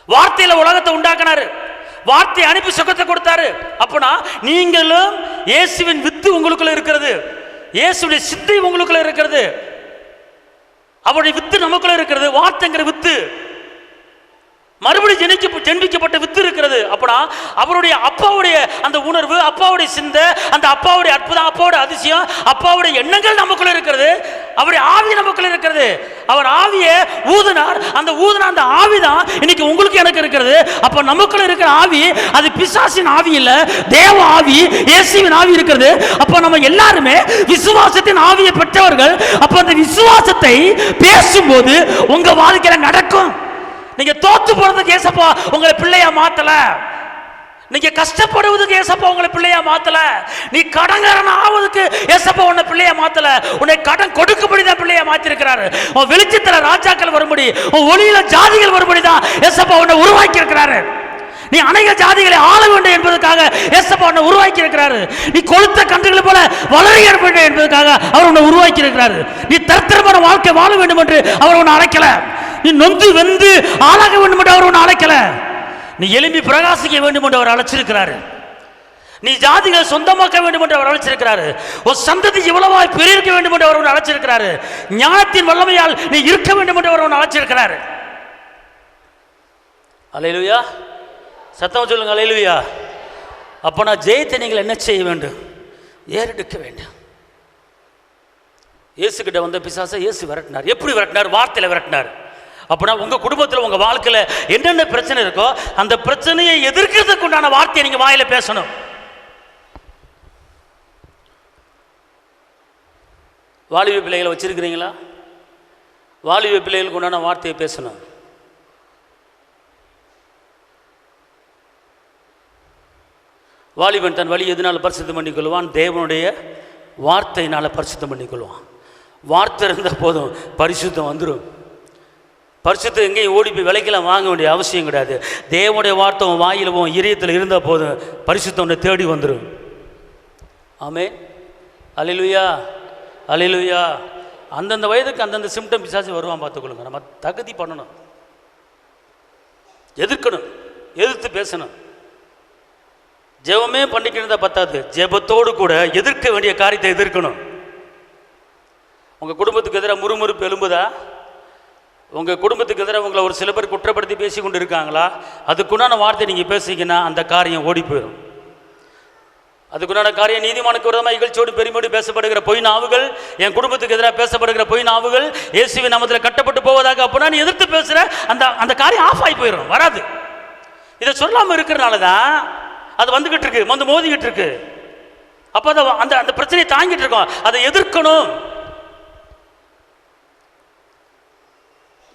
வார்த்தையில உலகத்தை உண்டாக்கினாரு, வார்த்தையை அனுப்பி சுகத்தை கொடுத்தாரு. அப்பனா நீங்களும் இயேசுவின் வித்து உங்களுக்குள்ள இருக்கிறது, இயேசுடைய சிந்தை உங்களுக்குள்ள இருக்கிறது, அவருடைய வித்து நமக்குள்ள இருக்கிறது. வார்த்தைங்கிற வித்து மறுபடியும் ஜென்மிக்கப்பட்ட வித்து இருக்கிறது. அப்பனா அவருடைய அப்பாவுடைய அந்த உணர்வு, அப்பாவுடைய சிந்தை, அந்த அப்பாவுடைய அற்புதம், அப்பாவுடைய அதிசயம், அப்பாவுடைய எண்ணங்கள் நமக்குள்ள இருக்கிறது. அவருடைய ஆவி நமக்குள்ள இருக்கிறது. அவர் ஆவியை ஊதினார், அந்த ஊதின அந்த ஆவிதான் இன்னைக்கு உங்களுக்கு எனக்கு இருக்கிறது. அப்ப நமக்குள்ள இருக்கிற ஆவி அது பிசாசின் ஆவி இல்ல, தேவ ஆவி, இயேசுவின் ஆவி இருக்கிறது. அப்ப நம்ம எல்லாருமே விசுவாசத்தின் ஆவியை பெற்றவர்கள். அப்ப அந்த விசுவாசத்தை பேசும்போது உங்க வாழ்க்கையில நடக்கும். நீங்க தோத்து போறதுக்கு ஏசப்பா உங்களை பிள்ளையா மாத்தல, நீங்க கஷ்டப்படுவதுக்கு ஏசப்பா உங்களை பிள்ளையா மாத்தல, நீ கடன்காரன் ஆவதுக்கு ஏசப்பா உன்னை பிள்ளையா மாத்தல, உன்னை கடன் கொடுக்கும்படிதான் பிள்ளையா மாத்திருக்கிறாரு. உன் வெளிச்சத்துல ராஜாக்கள் வரும்படி, உன் ஒளியில ஜாதிகள் வரும்படி தான் ஏசப்பா உன்னை உருவாக்கி இருக்கிறாரு. நீ அநேக ஜாதிகளை ஆள வேண்டும் என்பதற்காக ஏசப்பா உன்னை உருவாக்கி இருக்கிறாரு. நீ கொளுத்த கன்றுகளை போல வளர வேண்டும் என்பதற்காக அவர் உன்னை உருவாக்கி இருக்கிறாரு. நீ தரித்திரமான வாழ்க்கை வாழ வேண்டும் என்று அவர் உன்னை அழைக்கல, நீ நொந்து வெந்து ஆளாக வேண்டும் என்று அவர் உன்னை அழைக்கல, நீ எழும்பி பிரகாசிக்க வேண்டும் என்று அவர் அழைச்சிருக்கிறாரு. நீ ஜாதிகளை சொந்தமாக்க வேண்டும் என்று அவர் அழைச்சிருக்கிறாரு. ஒரு சந்ததி இவ்வளவாய் பெருக்க வேண்டும் என்று அவர் உன்னை அழைச்சிருக்கிறாரு. ஞானத்தின் வல்லமையால் நீ இருக்க வேண்டும் என்று அவர் உன்னை அழைச்சிருக்கிறாரு. அல்லேலூயா, சத்தம் சொல்லுங்க அல்லேலூயா. அப்ப நான் ஜெயத்தை நீங்கள் என்ன செய்ய வேண்டும்? ஏறெடுக்க வேண்டும். இயேசு கிட்ட வந்த பிசாசை இயேசு விரட்டினார். எப்படி விரட்டினார்? வார்த்தையில விரட்டினார். அப்படின்னா உங்க குடும்பத்தில் உங்க வாழ்க்கையில என்னென்ன பிரச்சனை இருக்கோ அந்த பிரச்சனையை எதிர்க்கிறதுக்கு உண்டான வார்த்தையை நீங்க வாயில பேசணும். வாலிப பிள்ளைகளை வச்சிருக்கிறீங்களா? வாலிப பிள்ளைகளுக்கு உண்டான வார்த்தையை பேசணும். வாலிபன் தன் வழி எதனால பரிசுத்தம் பண்ணிக்கொள்வான்? தேவனுடைய வார்த்தையினால பரிசுத்தம் பண்ணிக்கொள்வான். வார்த்தை இருந்தால் போதும், பரிசுத்தம் வந்துடும். பரிசுத்தம் எங்கேயும் ஓடி போய் விலைக்கெல்லாம் வாங்க வேண்டிய அவசியம் கிடையாது. தேவனுடைய வார்த்தை உன் வாயில் உன் இதயத்தில் இருந்தால் போதும், பரிசுத்தம் உன்னை தேடி வந்துடும். ஆமென், அல்லேலூயா, அல்லேலூயா. அந்தந்த வயதுக்கு அந்தந்த சிம்டம் பிசாசு வருவான், பார்த்துக்கொள்ளுங்க. நம்ம தகுதி பண்ணணும், எதிர்க்கணும், எதிர்த்து பேசணும். ஜெபமே பண்ணிக்கிறதா பத்தாது, ஜெபத்தோடு கூட எதிர்க்க வேண்டிய காரியத்தை எதிர்க்கணும். உங்கள் குடும்பத்துக்கு எதிராக முறுமுறுப்பு எழும்புதா? உங்கள் குடும்பத்துக்கு எதிராக உங்களை ஒரு சில பேர் குற்றப்படுத்தி பேசி கொண்டு இருக்காங்களா? அதுக்குண்டான வார்த்தை நீங்கள் பேசிங்கன்னா அந்த காரியம் ஓடி போயிடும். அதுக்குண்டான காரியம் நீதிமானுக்கு விரோதமாக இகழ்ச்சியோடு பெருமையோடு பேசப்படுகிற பொய் நாவுகள், என் குடும்பத்துக்கு எதிராக பேசப்படுகிற பொய் நாவுகள் இயேசுவின் நாமத்தில் கட்டப்பட்டு போவதாக. அப்போ நான் எதிர்த்து பேசுகிற அந்த காரியம் ஆஃப் ஆகி போயிடும், வராது. இதை சொல்லாமல் இருக்கிறனால தான் அது வந்துகிட்டு இருக்கு, வந்து மோதிக்கிட்டு இருக்கு. அப்போ அந்த அந்த பிரச்சனையை தாங்கிட்டு இருக்கோம், அதை எதிர்க்கணும்.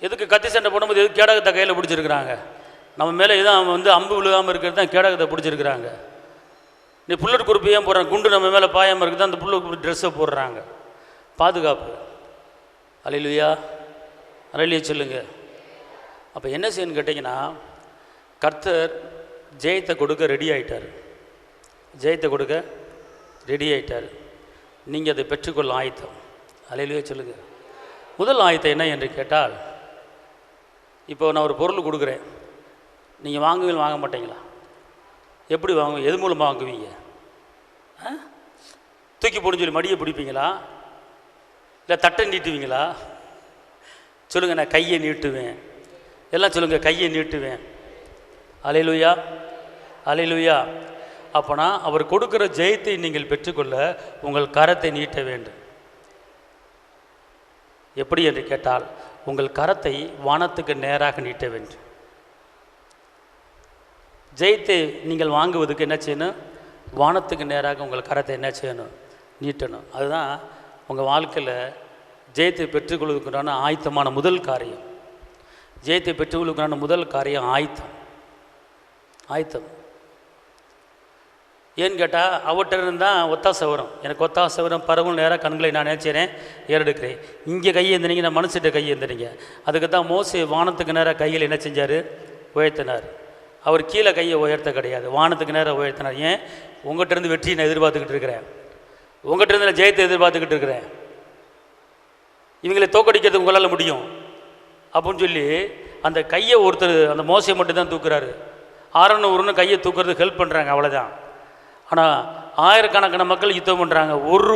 எதுக்கு கத்தி சண்டை போடும்போது எதுக்கு கேடகத்தை கையில் பிடிச்சிருக்கிறாங்க? நம்ம மேலே எதுவும் வந்து அம்பு விழுகாமல் இருக்கிறது தான் கேடகத்தை பிடிச்சிருக்கிறாங்க. நீ புல்லட் குரூப்பு ஏன் போடுறாங்க? குண்டு நம்ம மேலே பாயாமல் இருக்குது, அந்த புல்லட் ட்ரெஸ்ஸை போடுறாங்க, பாதுகாப்பு. அல்லேலூயா, அல்லேலூயா சொல்லுங்க. அப்போ என்ன செய்யணும்னு கேட்டிங்கன்னா, கர்த்தர் ஜெயத்தை கொடுக்க ரெடி ஆகிட்டார், ஜெயத்தை கொடுக்க ரெடி ஆகிட்டார். நீங்கள் அதை பெற்றுக்கொள்ள ஆயத்தம். அல்லேலூயா சொல்லுங்க. முதல் ஆயத்தம் என்ன என்று கேட்டால், இப்போ நான் ஒரு பொருள் கொடுக்குறேன், நீங்கள் வாங்குவீங்க வாங்க மாட்டீங்களா? எப்படி வாங்குவீங்க? எது மூலமாக வாங்குவீங்க? தூக்கி போடுன்னு சொல்லி மடியை பிடிப்பீங்களா? இல்லை தட்டை நீட்டுவீங்களா? சொல்லுங்கள். நான் கையை நீட்டுவேன். எல்லாம் சொல்லுங்கள், கையை நீட்டுவேன். அல்லேலூயா, அல்லேலூயா. அப்போனா அவர் கொடுக்குற ஜெயத்தை நீங்கள் பெற்றுக்கொள்ள உங்கள் கரத்தை நீட்ட வேண்டும். எப்படி என்று கேட்டால், உங்கள் கரத்தை வானத்துக்கு நேராக நீட்ட வேண்டும். ஜெயத்தை நீங்கள் வாங்குவதுக்கு என்ன செய்யணும்? வானத்துக்கு நேராக உங்கள் கரத்தை என்ன செய்யணும்? நீட்டணும். அதுதான் உங்கள் வாழ்க்கையில் ஜெயத்தை பெற்றுக்கொள்வதற்கான ஆயத்தமான முதல் காரியம். ஜெயத்தை பெற்றுக்கொள்வதற்கான முதல் காரியம் ஆயத்தம். ஆயத்தம். ஏன்னு கேட்டால் அவர்கிட்ட இருந்தால் ஒத்தாசை வரும். எனக்கு ஒத்தாசை வரும், பரவும் நேராக கண்களை நான் நினைச்சேன் ஏறெடுக்கிறேன். இங்கே கையை எந்திரிங்க, நான் மனுஷிட்ட கையை எந்திரிங்க. அதுக்கு தான் மோசே வானத்துக்கு நேராக கையில் என்ன செஞ்சார்? உயர்த்தினார். அவர் கீழே கையை உயர்த்த கிடையாது, வானத்துக்கு நேராக உயர்த்தினார். ஏன்? உங்கள்கிட்ட இருந்து வெற்றியை நான் எதிர்பார்த்துக்கிட்டு இருக்கிறேன், உங்கள்கிட்ட இருந்து நான் ஜெயத்தை எதிர்பார்த்துக்கிட்டு இருக்கிறேன். இவங்களை தோக்கடிக்கிறது உங்களால் முடியும் அப்படின்னு சொல்லி அந்த கையை ஒருத்தர், அந்த மோசையை மட்டும்தான் தூக்குறாரு. ஆரன்னு ஒருன்னு கையை தூக்குறது ஹெல்ப் பண்ணுறாங்க, அவ்வளோதான். ஆனால் ஆயிரக்கணக்கான மக்கள் யுத்தம் பண்ணுறாங்க.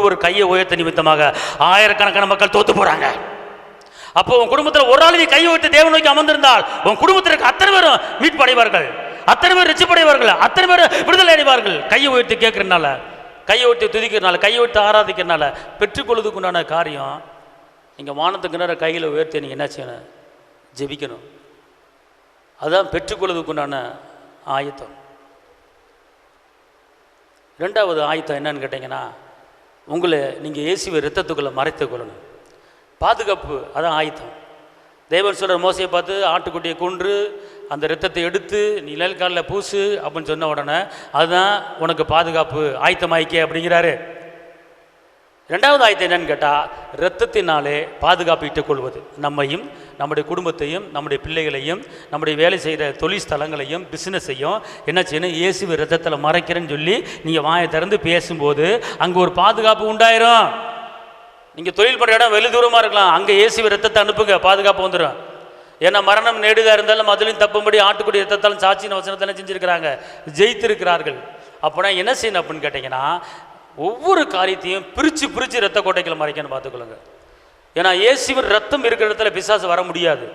ஒரு கையை உயர்த்த நிமித்தமாக ஆயிரக்கணக்கான மக்கள் தோற்று போகிறாங்க. அப்போ உன் குடும்பத்தில் ஒரு ஆள் நீ கையை உயர்த்தி தேவன் நோக்கி அமர்ந்திருந்தால் உன் குடும்பத்திற்கு அத்தனை பேரும் மீட்படைவார்கள், அத்தனை பேர் ரட்சிப்படைவார்கள், அத்தனை பேர் விடுதலை அடைவார்கள். கையை உயர்த்தி கேட்கறதுனால, கையை உயர்த்தி துதிக்கிறனால, கையை உயர்த்தி ஆராதிக்கிறனால பெற்றுக்கொள்வதுக்கு உண்டான காரியம். நீங்கள் வானத்துக்கு நேரம் கையில் உயர்த்தி நீங்கள் என்ன செய்யணும்? ஜெபிக்கணும். அதுதான் பெற்றுக்கொள்வதுக்கு உண்டான ஆயத்தம். ரெண்டாவது ஆயத்தம் என்னன்னு கேட்டிங்கன்னா, உங்களை நீங்கள் இயேசுவை இரத்தத்துக்குள்ளே மறைத்து கொள்ளணும். பாதுகாப்பு, அதான் ஆயத்தம். தேவன் சொல்கிற மோசையை பார்த்து ஆட்டுக்குட்டியை கொன்று அந்த இரத்தத்தை எடுத்து நீ நிழல்காலில் பூசு அப்படின்னு சொன்ன உடனே அதுதான் உனக்கு பாதுகாப்பு, ஆயத்தமாயிக்கே அப்படிங்கிறாரு. ரெண்டாவது ஆயத்தம் என்னன்னு கேட்டால், இரத்தத்தினாலே பாதுகாப்பு இட்டுக் கொள்வது. நம்மையும் நம்முடைய குடும்பத்தையும் நம்முடைய பிள்ளைகளையும் நம்முடைய வேலை செய்கிற தொழில் ஸ்தலங்களையும் பிஸ்னஸையும் என்ன செய்யணும்? இயேசுவை இரத்தத்தில் மறைக்கிறேன்னு சொல்லி நீங்கள் வாயை திறந்து பேசும்போது அங்கே ஒரு பாதுகாப்பு உண்டாயிரும். நீங்கள் தொழில் பண்ணுற இடம் வெகு தூரமாக இருக்கலாம், அங்கே இயேசுவை இரத்தத்தை அனுப்புங்க, பாதுகாப்பு வந்துடும். ஏன்னா மரணம் நேடுதாக இருந்தாலும் அதிலையும் தப்பும்படி ஆட்டுக்குடி இரத்தத்தாலும் சாட்சியின் வசனத்தாலும் செஞ்சுருக்கிறாங்க, ஜெயித்திருக்கிறார்கள். அப்போனா என்ன செய்யணும் அப்படின்னு கேட்டிங்கன்னா, ஒவ்வொரு காரியத்தையும் பிரித்து பிரித்து இரத்த கோட்டைகளை மறைக்கணும், பார்த்துக்கொள்ளுங்க. ஏன்னா இயேசுவின் ரத்தம் இருக்கிற இடத்துல பிசாசு வர முடியாது.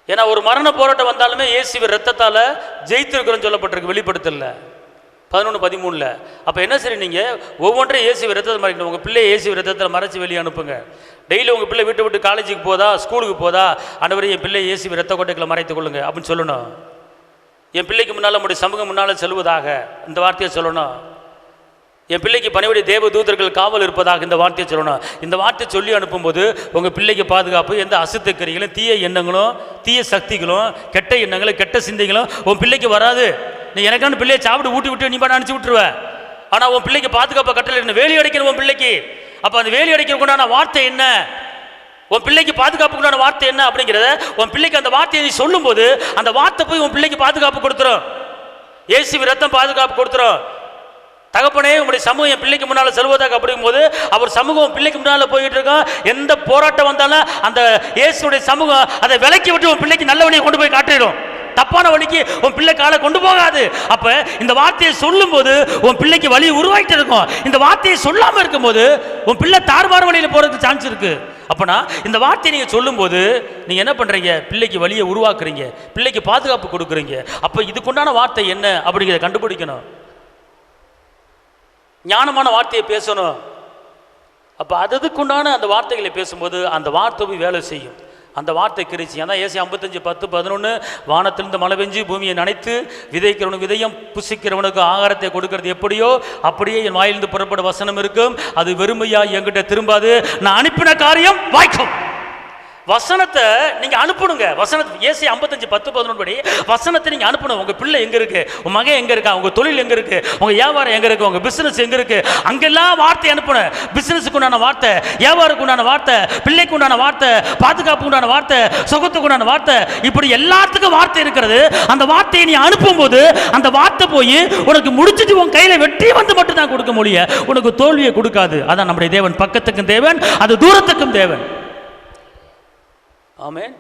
ஏன்னா ஒரு மரண போராட்டம் வந்தாலுமே இயேசுவின் ரத்தத்தால் ஜெயித்திருக்கிறோன்னு சொல்லப்பட்டிருக்கு வெளிப்படுத்தல 11:13. அப்போ என்ன சரி, நீங்கள் ஒவ்வொன்றையும் இயேசுவின் இரத்தத்தை மறைக்கணும். உங்கள் பிள்ளையை இயேசுவின் இரத்தத்தில் மறைச்சி வெளியே அனுப்புங்க. டெய்லி உங்கள் பிள்ளை வீட்டை விட்டு காலேஜுக்கு போதா, ஸ்கூலுக்கு போதா, ஆண்டவரே என் பிள்ளை இயேசுவின் இரத்த கோட்டைகளை மறைத்துக் கொள்ளுங்க அப்படின்னு சொல்லணும். என் பிள்ளைக்கு முன்னால் நம்முடைய சமூகம் முன்னால் செல்வதாக இந்த வார்த்தையை சொல்லணும். என் பிள்ளைக்கு பணிவுடைய தேவ தூதர்கள் காவல் இருப்பதாக இந்த வார்த்தையை சொல்லணும். இந்த வார்த்தையை சொல்லி அனுப்பும்போது உங்கள் பிள்ளைக்கு பாதுகாப்பு. எந்த அசுத்தக்கரிகளும் தீய எண்ணங்களும் தீய சக்திகளும் கெட்ட எண்ணங்களும் கெட்ட சிந்தைகளும் உன் பிள்ளைக்கு வராது. நீ எனக்கான பிள்ளையை சாப்பிட்டு ஊட்டி விட்டு நீ பாட்டு அனுப்பிச்சி விட்டுருவ. ஆனால் உன் பிள்ளைக்கு பாதுகாப்பாக கட்டளை என்ன? வேலி அடைக்கணும் உன் பிள்ளைக்கு. அப்போ அந்த வேலி அடைக்கிறதுக்குண்டான வார்த்தை என்ன? உன் பிள்ளைக்கு பாதுகாப்புக்குண்டான வார்த்தை என்ன அப்படிங்கிறத உன் பிள்ளைக்கு அந்த வார்த்தையை நீ சொல்லும்போது அந்த வார்த்தை போய் உன் பிள்ளைக்கு பாதுகாப்பு கொடுத்துரும். இயேசுவின் ரத்தம் பாதுகாப்பு கொடுத்துரும். தகப்பனே உங்களுடைய சமூகம் என் பிள்ளைக்கு முன்னால் செல்வதாக அப்படிங்கும்போது அவர் சமூகம் பிள்ளைக்கு முன்னால் போயிட்டு இருக்கோம். எந்த போராட்டம் வந்தாலும் அந்த இயேசுடைய சமூகம் அதை விலக்கி விட்டு உன் பிள்ளைக்கு நல்ல வழியை கொண்டு போய் காட்டிடும். தப்பான வழிக்கு உன் பிள்ளை காலை கொண்டு போகாது. அப்ப இந்த வார்த்தையை சொல்லும் போது உன் பிள்ளைக்கு வழி உருவாக்கிட்டு இருக்கும். இந்த வார்த்தையை சொல்லாம இருக்கும்போது உன் பிள்ளை தார்வார வழியில் போறதுக்கு சான்ஸ் இருக்கு. அப்பனா இந்த வார்த்தையை நீங்க சொல்லும் போது நீங்க என்ன பண்றீங்க? பிள்ளைக்கு வழியை உருவாக்குறீங்க, பிள்ளைக்கு பாதுகாப்பு கொடுக்குறீங்க. அப்ப இதுக்குண்டான வார்த்தை என்ன அப்படிங்கிறத கண்டுபிடிக்கணும். ஞானமான வார்த்தையை பேசணும். அப்போ அதுக்குண்டான அந்த வார்த்தைகளை பேசும்போது அந்த வார்த்தை போய் வேலை செய்யும். அந்த வார்த்தை கிரிச்சி. அதான் ஏசி 55:10-11 வானத்திலிருந்து மழை பெஞ்சு பூமியை நனைத்து விதைக்கிறவனுக்கு விதையும் புசிக்கிறவனுக்கு ஆகாரத்தை கொடுக்கறது எப்படியோ அப்படியே என் வாயிலிருந்து புறப்பட வசனம் இருக்கும். அது வெறுமையா என்கிட்ட திரும்பாது, நான் அனுப்பின காரியம் வாய்க்கும். வசனத்தை நீங்க அனுப்பணுங்க. வசனத்தை ஏசி 55:10-11 படி வசனத்தை நீங்க அனுப்பணும். உங்க பிள்ளை எங்க இருக்கு, உங்க மகன் எங்க இருக்கா, உங்க தொழில் எங்க இருக்கு, உங்க வியாபாரம் எங்க இருக்கு, உங்க பிசினஸ் எங்க இருக்கு, அங்கெல்லாம் வார்த்தை அனுப்பணும். பிசினஸுக்கு உண்டான வார்த்தை, வியாபாரத்துக்கு உண்டான வார்த்தை, பிள்ளைக்கு உண்டான வார்த்தை, பாதுகாப்புக்கு உண்டான வார்த்தை, சுகத்துக்கு உண்டான வார்த்தை, இப்படி எல்லாத்துக்கும் வார்த்தை இருக்கிறது. அந்த வார்த்தையை நீ அனுப்பும் போது அந்த வார்த்தை போய் உனக்கு முடிச்சுட்டு உன் கையில வெற்றி வந்து மட்டும் தான் கொடுக்க முடியும், உனக்கு தோல்வியை கொடுக்காது. அதான் நம்முடைய தேவன் பக்கத்துக்கும் தேவன், அது தூரத்துக்கும் தேவன். ஆமென்.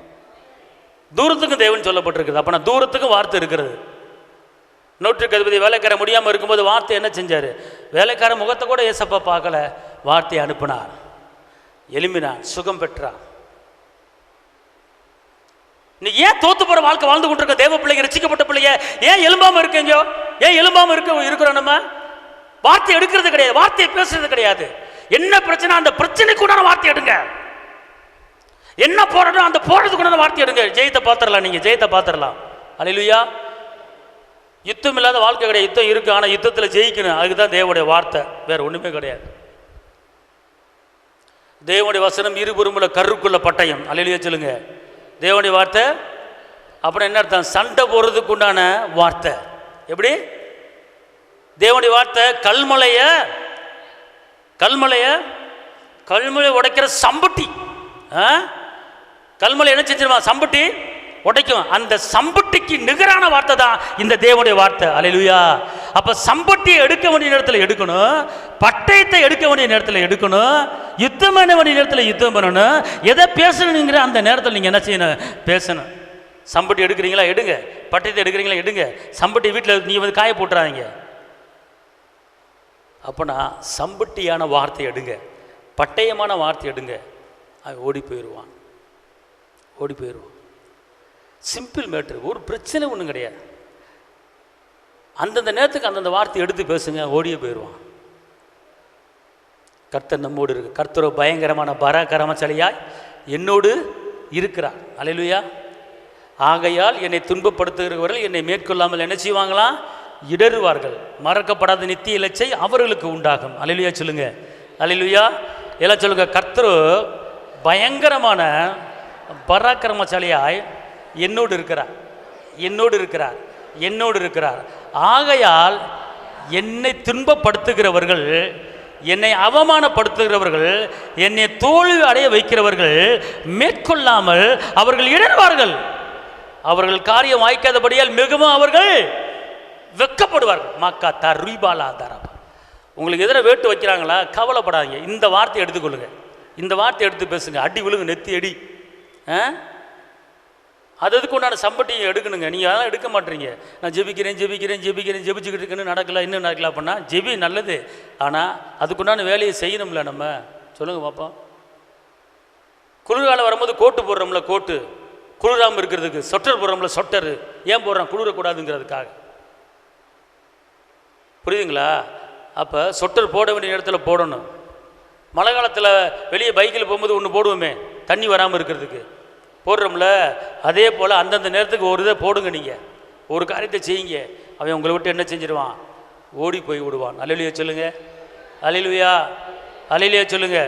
தூரத்துக்கும் தேவன் சொல்லப்பட்டிருக்கிறது. அப்ப நான் தூரத்துக்கும் வார்த்தை இருக்கிறது. நூற்றுக்கு அதிபதி வேலைக்காரன் முடியாமல் இருக்கும்போது வார்த்தை என்ன செஞ்சாரு? வேலைக்காரன் முகத்தை கூட ஏசப்பா பார்க்கல, வார்த்தையை அனுப்பினார், எலும்பினார், சுகம் பெற்றார். நீ ஏன் தோத்து போற வாழ்க்கை வாழ்ந்து கொண்டிருக்க? தேவ பிள்ளைங்க, ரட்சிக்கப்பட்ட பிள்ளைங்க ஏன் எலும்பாம இருக்கீங்க? ஏன் எலும்பாம இருக்கிறோம்? நம்ம வார்த்தை எடுக்கிறது கிடையாது, வார்த்தையை பேசுறது கிடையாது. என்ன பிரச்சனை, அந்த பிரச்சனைக்கு கூட வார்த்தை எடுங்க. என்ன போராட்டம், அந்த போராட்டத்துக்கு வார்த்தை எடுங்க. ஜெயத்தை பார்த்துடலாம், நீங்க ஜெயத்தை பார்த்துடலாம். அல்லேலூயா. யுத்தம் இல்லாத வாழ்க்கை கிடையாது. யுத்தம் இருக்கு, ஆனால் யுத்தத்தில் ஜெயிக்கணும். அதுக்குதான் தேவனுடைய வார்த்தை, வேற ஒண்ணுமே கிடையாது. தேவனுடைய வசனம் இருபுறமுள்ள கருக்குள்ள பட்டயம். அல்லேலூயா சொல்லுங்க. தேவனுடைய வார்த்தை அப்புறம் என்ன அர்த்தம்? சண்டை போடுறதுக்கு உண்டான வார்த்தை. எப்படி? தேவனுடைய வார்த்தை கல்மலையை உடைக்கிற சம்பட்டி. கல்மலை என்ன செஞ்சிருமா? சம்பட்டி உடைக்கும். அந்த சம்பட்டிக்கு நிகரான வார்த்தை தான் இந்த தேவனுடைய வார்த்தை. அல்லேலூயா. அப்ப சம்பட்டியை எடுக்க வேண்டிய நேரத்தில் எடுக்கணும், பட்டயத்தை எடுக்க வேண்டிய நேரத்தில் எடுக்கணும், யுத்தம் பண்ண வேண்டிய நேரத்தில் யுத்தம் பண்ணணும். எதை பேசணுங்கிற அந்த நேரத்தில் நீங்க என்ன செய்யணும்? பேசணும். சம்பட்டி எடுக்கிறீங்களா எடுங்க, பட்டயத்தை எடுக்கிறீங்களா எடுங்க. சம்பட்டி வீட்டில் நீ வந்து காய போட்டுறாதீங்க. அப்போனா சம்பட்டியான வார்த்தை எடுங்க, பட்டயமான வார்த்தை எடுங்க. ஓடி போயிடுவான். Simple matter. ஒரு பிரச்சனை ஒன்றும் கிடையாது. அந்தந்த நேரத்துக்கு அந்தந்த வார்த்தை எடுத்து பேசுங்க, ஓடியே போயிடுவான். கர்த்தர் நம்மோடு இருக்கு. கர்த்தரோ பயங்கரமான பராக்கிரமசாலியாய் என்னோடு இருக்கிறார். அல்லேலூயா. ஆகையால் என்னை துன்பப்படுத்துகிறவர்கள் என்னை மேற்கொள்ளாமல் என்ன செய்வாங்களாம்? இடறுவார்கள். மறக்கப்படாத நித்திய இலச்சை அவர்களுக்கு உண்டாகும். அல்லேலூயா சொல்லுங்க. அல்லேலூயா எல்லாம் சொல்லுங்க. கர்த்தர் பயங்கரமான பராக்கிரமசாலியாய் என்னோடு இருக்கிறார். ஆகையால் என்னை துன்பப்படுத்துகிறவர்கள், என்னை அவமானப்படுத்துகிறவர்கள், என்னை தோல்வி அடைய வைக்கிறவர்கள் மேற்கொள்ளாமல் அவர்கள் இடர்வார்கள். அவர்கள் காரியம் வாய்க்காதபடியால் மிகவும் அவர்கள் வெட்கப்படுவார்கள். மக்கா தருபாலா தரபா. உங்களுக்கு எதிர வேட்டு வைக்கிறாங்களா? கவலைப்படாதீங்க. இந்த வார்த்தையை எடுத்துக்கொள்ளுங்க, இந்த வார்த்தையை எடுத்து பேசுங்க. அடி விழுங்க, நெத்தி அடி. அதுக்கு உண்டான சம்பட்டியை எடுக்கணுங்க. நீங்கள் அதெல்லாம் எடுக்க மாட்டீங்க. நான் ஜெபிச்சுக்கிட்டு இருக்குன்னு நடக்கல, இன்னும் நடக்கல அப்படின்னா ஜெபி நல்லது. ஆனால் அதுக்குண்டான வேலையை செய்யணும்ல நம்ம. சொல்லுங்க பார்ப்போம். குளிர்காலம் வரும்போது கோட்டு போடுறோம்ல, கோட்டு குளிராமல் இருக்கிறதுக்கு. சொட்டர் போடுறோம்ல, சொட்டரு ஏன் போடுறோம்? குளிரக்கூடாதுங்கிறதுக்காக. புரியுதுங்களா? அப்போ சொட்டர் போட வேண்டிய இடத்துல போடணும். மழை காலத்தில் வெளியே பைக்கில் போகும்போது ஒன்று போடுவோமே, தண்ணி வராமல் இருக்கிறதுக்கு போடுறோம்ல. அதே போல் அந்தந்த நேரத்துக்கு ஒரு இதை போடுங்க. நீங்கள் ஒரு காரியத்தை செய்யுங்க, அவன் உங்களை விட்டு என்ன செஞ்சிடுவான்? ஓடி போய் விடுவான். அல்லேலூயா சொல்லுங்க. அல்லேலூயா, அல்லேலூயா சொல்லுங்க.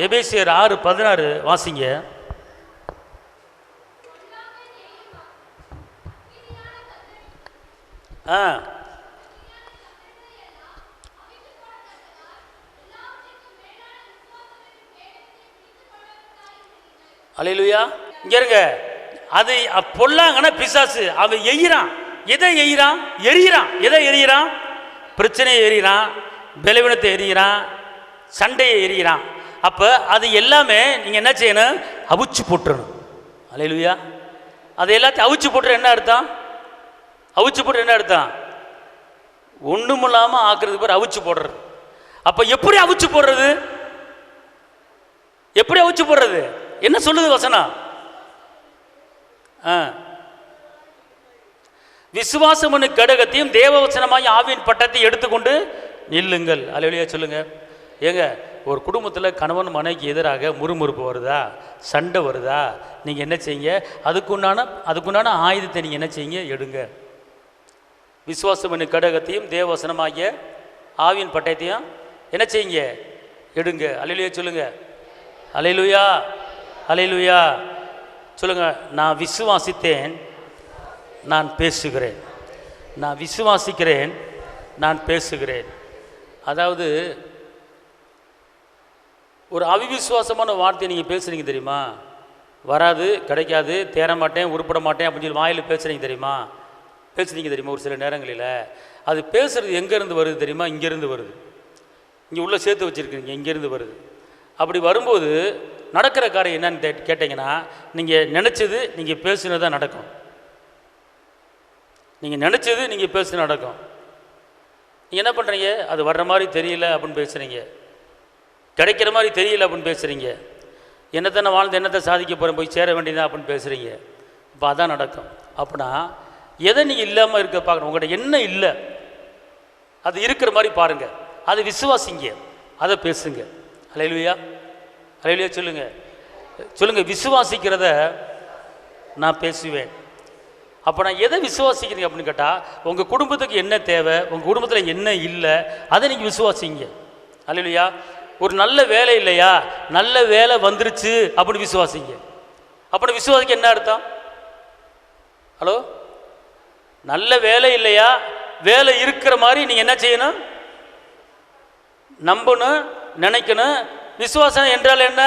எபேசியர் 6:16 வாசிங்க. அல்லேலூயா. இங்க இருங்க. அது பொல்லாங்கன்னா பிசாசு. அவன் எய்கிறான். எதை எய்கிறான்? எரியிறான். எதை எரியிறான்? பிரச்சனையை எரியிறான், பலவீனத்தை எரியிறான், சண்டையை எரியிறான். அப்போ அது எல்லாமே நீங்கள் என்ன செய்யணும்? அவிச்சு போட்டுறணும். அல்லேலூயா. அது எல்லாத்தையும் அவிச்சு போட்டுற என்ன அர்த்தம்? அவிச்சு போட்டு என்ன அர்த்தம்? ஒன்றும் இல்லாமல் ஆக்குறதுக்கு பேர் அவிச்சு போடுறது. அப்போ எப்படி அவிச்சு போடுறது? எப்படி அவிச்சு போடுறது? என்ன சொல்லுது வசனம்? விசுவாசம் கடகத்தையும் தேவவசனமாய் ஆவியின் பட்டத்தை எடுத்துக்கொண்டு நில்லுங்கள். அல்லேலூயா சொல்லுங்க. ஏங்க, ஒரு குடும்பத்தில் கணவன் மனைவிக்கு எதிராக முறுமுறுப்பு வருதா, சண்டை வருதா, நீங்கள் என்ன செய்யுங்க? அதுக்குண்டான ஆயுதத்தை நீங்கள் என்ன செய்யுங்க? எடுங்க. விசுவாசம் கடகத்தையும் தேவவசனமாகிய ஆவியின் பட்டயத்தையும் என்ன செய்யுங்க? எடுங்க. அல்லேலூயா சொல்லுங்க. அல்லேலூயா, அல்லேலூயா சொல்லுங்க. நான் விசுவாசித்தேன், நான் பேசுகிறேன். நான் விசுவாசிக்கிறேன், நான் பேசுகிறேன். அதாவது ஒரு அவிவிசுவாசமான வார்த்தையை நீங்கள் பேசுகிறீங்க தெரியுமா? வராது, கிடைக்காது, தேர மாட்டேன், உருப்பட மாட்டேன் அப்படின்னு சொல்லி வாயில் பேசுகிறீங்க தெரியுமா? பேசுகிறீங்க தெரியுமா? ஒரு சில நேரங்களில் அது பேசுகிறது எங்கேருந்து வருது தெரியுமா? இங்கேருந்து வருது. இங்கே உள்ளே சேர்த்து வச்சுருக்கீங்க, இங்கேருந்து வருது. அப்படி வரும்போது நடக்கிற காரியம் என்னன்னு கேட்டிங்கன்னா, நீங்கள் நினச்சது நீங்கள் பேசுனது தான் நடக்கும். நீங்கள் நினச்சது நீங்கள் பேசுனது நடக்கும். நீங்கள் என்ன பண்ணுறீங்க? அது வர்ற மாதிரி தெரியல அப்படின்னு பேசுகிறீங்க, கிடைக்கிற மாதிரி தெரியல அப்படின்னு பேசுகிறீங்க, என்னத்தை நான் வாழ்ந்து என்னத்தை சாதிக்க போகிறேன், போய் சேர வேண்டியதான் அப்படின்னு பேசுகிறீங்க. இப்போ அதான் நடக்கும். அப்படின்னா எதை நீங்கள் இல்லாமல் இருக்க பார்க்கணும். உங்கள்கிட்ட என்ன இல்லை அது இருக்கிற மாதிரி பாருங்கள், அது விசுவாசிங்க, அதை பேசுங்க. அல்லேலூயா, அல்லேலூயா சொல்லுங்க. சொல்லுங்க. விசுவாசிக்கிறத நான் பேசுவேன். அப்போ நான் எதை விசுவாசிக்கிறீங்க அப்படின்னு கேட்டால், உங்கள் குடும்பத்துக்கு என்ன தேவை, உங்கள் குடும்பத்தில் என்ன இல்லை, அதை நீங்கள் விசுவாசிங்க. அல்லேலூயா. ஒரு நல்ல வேலை இல்லையா, நல்ல வேலை வந்துருச்சு அப்படின்னு விசுவாசிங்க. அப்படி விசுவாசிக்க என்ன அர்த்தம்? ஹலோ, நல்ல வேலை இல்லையா, வேலை இருக்கிற மாதிரி நீங்கள் என்ன செய்யணும்? நம்பணும், நினைக்கணும். விசுவாசம் என்றால் என்ன?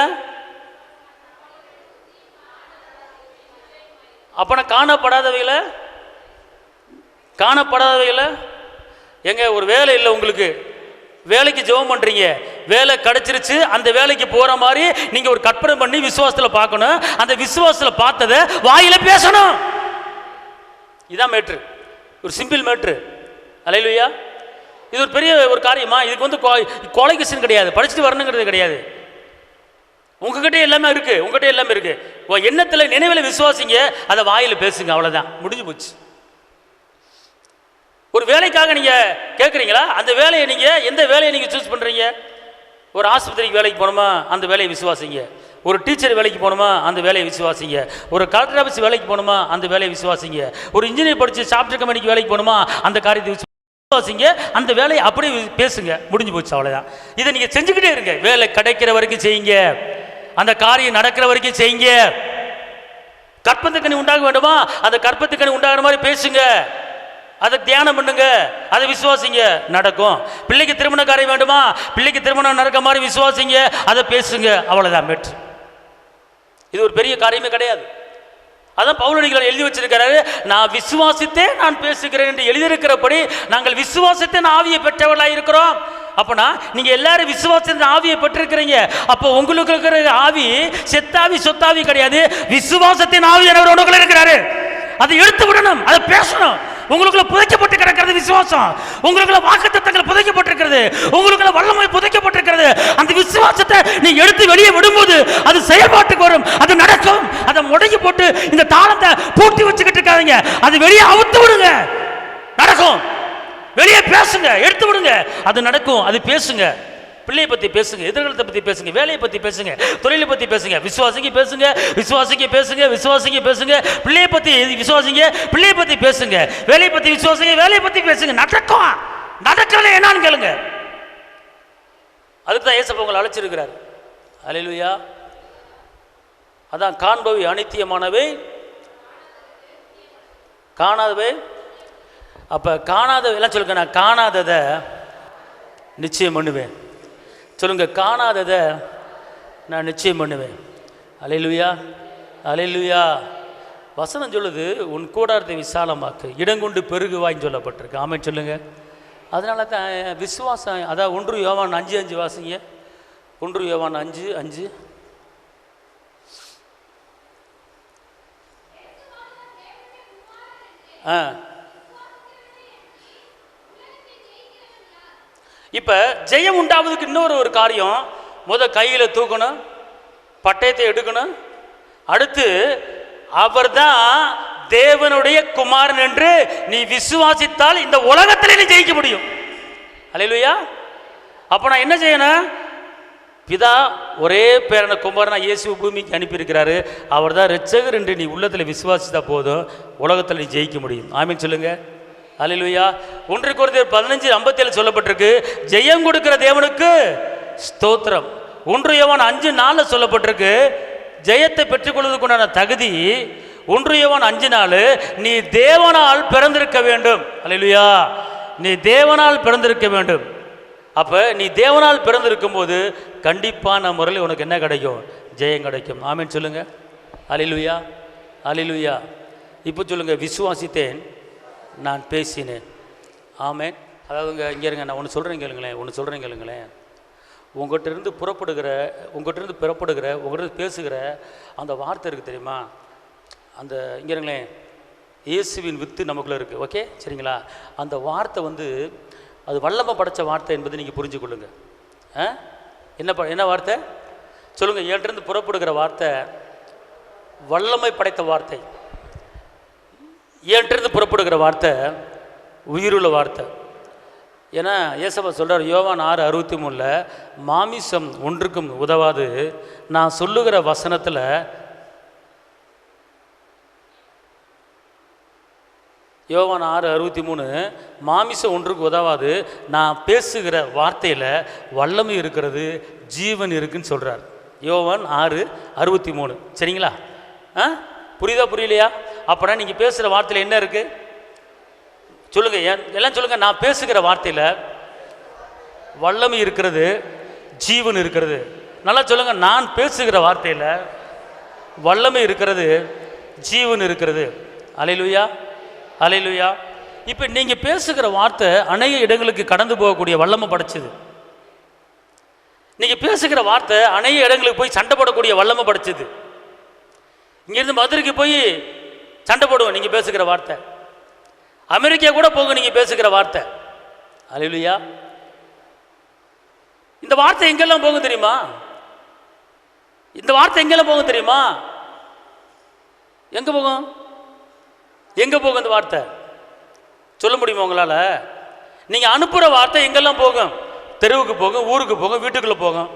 அப்பனா காணப்படாதவைகளை எங்க ஒரு வேலை இல்லை உங்களுக்கு, வேலைக்கு ஜெபம் பண்றீங்க, வேலை கிடைச்சிருச்சு, அந்த வேலைக்கு போற மாதிரி நீங்க ஒரு கற்பனை பண்ணி விசுவாசத்துல பார்க்கணும். அந்த விசுவாசத்துல பார்த்ததை வாயில பேசணும். இதான் மேட்ரு, ஒரு சிம்பிள் மேட்ரு. அல்லேலூயா. இது ஒரு பெரிய ஒரு காரியமா? இதுக்கு வந்து குவாலிஃபிகேஷன் கிடையாது, படிச்சுட்டு வரணுங்கிறது கிடையாது. உங்ககிட்ட எல்லாமே இருக்கு, உங்ககிட்ட எல்லாமே இருக்கு. எண்ணத்தில் நினைவில் விசுவாசிங்க, அதை வாயில பேசுங்க, அவ்வளவுதான், முடிஞ்சு போச்சு. ஒரு வேலைக்காக நீங்க கேட்குறீங்களா? அந்த வேலையை நீங்க எந்த வேலையை நீங்க சூஸ் பண்றீங்க? ஒரு ஆஸ்பத்திரிக்கு வேலைக்கு போகணுமா? அந்த வேலையை விசுவாசிங்க. ஒரு டீச்சர் வேலைக்கு போகணுமா? அந்த வேலையை விசுவாசிங்க. ஒரு கலெக்டர் ஆஃபீஸ் வேலைக்கு போகணுமா? அந்த வேலையை விசுவாசிங்க. ஒரு இன்ஜினியர் படிச்சு சாஃப்ட்வேர் கம்பெனிக்கு வேலைக்கு போகணுமா? அந்த காரியத்தை விசுவாசிங்க. அந்த வேலையை அப்படியே பேசுங்க, முடிஞ்சு போச்சு, அவ்வளவுதான். இதை நீங்க செஞ்சுக்கிட்டே இருங்க. வேலை கிடைக்கிற வரைக்கும் செய்யுங்க, அந்த காரியம் நடக்கிற வரைக்கும் செய்யுங்க. கற்பத்துக்கணி உண்டாக வேண்டுமா? அந்த கற்பத்துக்கணி உண்டாகிற மாதிரி பேசுங்க, அதை தியானம் பண்ணுங்க, அதை விசுவாசிங்க, நடக்கும். பிள்ளைக்கு திருமண காரியம் வேண்டுமா? பிள்ளைக்கு திருமணம் நடக்க மாதிரி விசுவாசிங்க, அதை பேசுங்க, அவ்வளவுதான் மேட்ரு. இது ஒரு பெரிய காரியமே கிடையாது. அதான் பவுலடிகள் எழுதி வச்சிருக்கிறாரு, நான் விசுவாசித்தே நான் பேசுகிறேன் என்று எழுதியிருக்கிறபடி நாங்கள் விசுவாசத்தின் ஆவியை பெற்றவர்களாக இருக்கிறோம். அப்பனா நீங்க எல்லாரும் விசுவாசத்தின் ஆவியை பெற்றிருக்கிறீங்க. அப்போ உங்களுக்கு இருக்கிற ஆவி செத்தாவி சொத்தாவி கிடையாது, விசுவாசத்தின் ஆவி உங்களுக்குள்ள இருக்கிறாரு. அதை எடுத்து விடணும், அதை பேசணும். உங்களுக்குள்ள புதைக்கப்பட்டு கிடக்கிறது விசுவாசம், உங்களுக்குள்ள வாக்குத்தத்தங்கள் புதைக்கப்பட்டிருக்கிறது, உங்களுக்குள்ள வல்லமை புதைக்கப்பட்டிருக்கிறது. அந்த விசுவாசத்தை நீ எடுத்து வெளியே விடும்போது அது செயல்பாட்டுக்கு வரும், அது நடக்கும். அதை முடங்கி போட்டு இந்த தாளத்தை பூட்டி வச்சுக்கிட்டு இருக்காதீங்க, அது வெளியே அவுத்து விடுங்க, நடக்கும். வெளியே பேசுங்க, எடுத்து விடுங்க, அது நடக்கும். அது பேசுங்க, பிள்ளையை பற்றி பேசுங்க, எதிர்காலத்தை பற்றி பேசுங்க, வேலையை பற்றி பேசுங்க, தொழிலை பற்றி பேசுங்க, விசுவாசிங்க பேசுங்க, விசுவாசிங்க பேசுங்க, விசுவாசிங்க பேசுங்க, பிள்ளையை பற்றி விசுவாசிங்க, பிள்ளையை பற்றி பேசுங்க, வேலையை பற்றி விசுவாசிங்க, வேலையை பற்றி பேசுங்க, நடக்கும். நடக்கல என்னன்னு கேளுங்க. அதுக்கு தான் இயேசு உங்களை அழைச்சிருக்கிறார். அல்லேலூயா. அதான் காண்பவை அனித்தியமானவை, காணாதவை. அப்ப காணாதவை எல்லாம் சொல்லுங்க, நான் காணாததை நிச்சயம் பண்ணுவேன். சொல்லுங்க, காணாததை நான் நிச்சயம் பண்ணுவேன். அல்லேலூயா, அல்லேலூயா. வசனம் சொல்லுது, உன் கூடாரத்தை விசாலமாக்கு, இடங்கொண்டு பெருகுவாய்ன்னு சொல்லப்பட்டிருக்கு. ஆமென் சொல்லுங்க. அதனால தான் விசுவாசம். அதான் 1 யோவான் 5:5 வாசிங்க. 1 யோவான் 5:5. இப்ப ஜெயம் உண்டாவதுக்கு இன்னொரு காரியம், கையில தூக்கணும், பட்டயத்தை எடுக்கணும். அடுத்து அவர்தான் தேவனுடைய குமாரன் என்று நீ விசுவாசித்தால் இந்த உலகத்திலே நீ ஜெயிக்க முடியும். அல்லேலூயா. அப்ப நான் என்ன செய்யணும்? பிதா ஒரே பேரான குமாரனா இயேசு பூமிக்கு அனுப்பியிருக்கிறாரு, அவர் தான் இரட்சகர் என்று நீ உள்ளத்தில் விசுவாசித்தா போதும், உலகத்தில் நீ ஜெயிக்க முடியும். ஆமென் சொல்லுங்க. அல்லேலூயா. 1 கொரிந்தியர் 15:57 சொல்லப்பட்டிருக்கு, ஜெயம் கொடுக்கிற தேவனுக்கு ஸ்தோத்திரம். 1 யோவான் 5:4 சொல்லப்பட்டிருக்கு, ஜெயத்தை பெற்றுக்கொள்வதற்குண்டான தகுதி 1 யோவான் 5:4, நீ தேவனால் பிறந்திருக்க வேண்டும். அல்லேலூயா. நீ தேவனால் பிறந்திருக்க வேண்டும். அப்ப நீ தேவனால் பிறந்திருக்கும் போது கண்டிப்பான முறையில் உனக்கு என்ன கிடைக்கும்? ஜெயம் கிடைக்கும். ஆமென் சொல்லுங்க. அல்லேலூயா, அல்லேலூயா. இப்போ சொல்லுங்க, விசுவாசித்தேன், நான் பேசினேன். ஆமென். அதாவதுங்க, இங்கே இருங்க, நான் ஒன்று சொல்கிறேன் கேளுங்களேன். உங்கள்கிட்ட இருந்து புறப்படுகிற உங்கள்கிட்ட பேசுகிற அந்த வார்த்தை இருக்குது தெரியுமா? அந்த இங்கே இருங்களேன், இயேசுவின் வித்து நமக்குள்ளே இருக்குது. ஓகே, சரிங்களா? அந்த வார்த்தை அது வல்லமை படைத்த வார்த்தை என்பதை நீங்கள் புரிஞ்சு கொள்ளுங்க. என்ன வார்த்தை சொல்லுங்கள்? என்கிட்ட புறப்படுகிற வார்த்தை வல்லமை படைத்த வார்த்தை. என்கிட்ட புறப்படுகிற வார்த்தை உயிருள்ள வார்த்தை. ஏன்னா இயேசுவா சொல்கிறார் யோவான் 6:63, மாமிசம் ஒன்றுக்கும் உதவாது, நான் சொல்லுகிற வசனத்தில் யோவான் 6:63, மாமிசம் ஒன்றுக்கு உதவாது, நான் பேசுகிற வார்த்தையில் வல்லமை இருக்கிறது, ஜீவன் இருக்குன்னு சொல்கிறார். யோவான் 6:63. சரிங்களா? புரியுதா புரியலையா? அப்புறம் நீங்கள் பேசுகிற வார்த்தையில் என்ன இருக்குது சொல்லுங்க, எல்லாம் சொல்லுங்க. நான் பேசுகிற வார்த்தையில வல்லமை இருக்கிறது, ஜீவன் இருக்கிறது. நல்லா சொல்லுங்க, நான் பேசுகிற வார்த்தையில வல்லமை இருக்கிறது, ஜீவன் இருக்கிறது. அல்லேலூயா, அல்லேலூயா. இப்போ நீங்கள் பேசுகிற வார்த்தை அநேக இடங்களுக்கு கடந்து போகக்கூடிய வல்லமை படைச்சது. நீங்கள் பேசுகிற வார்த்தை அநேக இடங்களுக்கு போய் சண்டை போடக்கூடிய வல்லமை படைச்சது. இங்கேருந்து மதுரைக்கு போய் சண்டை போடுவோம் நீங்கள் பேசுகிற வார்த்தை. அமெரிக்கா கூட போங்க நீங்கள் பேசுகிற வார்த்தை. அல்லேலூயா. இந்த வார்த்தை எங்கெல்லாம் போகும் தெரியுமா? இந்த வார்த்தை எங்கெல்லாம் போகும் தெரியுமா? எங்க போகும்? எங்க போகும் இந்த வார்த்தை? சொல்ல முடியுமா உங்களால்? நீங்கள் அனுப்புகிற வார்த்தை எங்கெல்லாம் போகும்? தெருவுக்கு போகும், ஊருக்கு போகும், வீட்டுக்குள்ளே போகும்.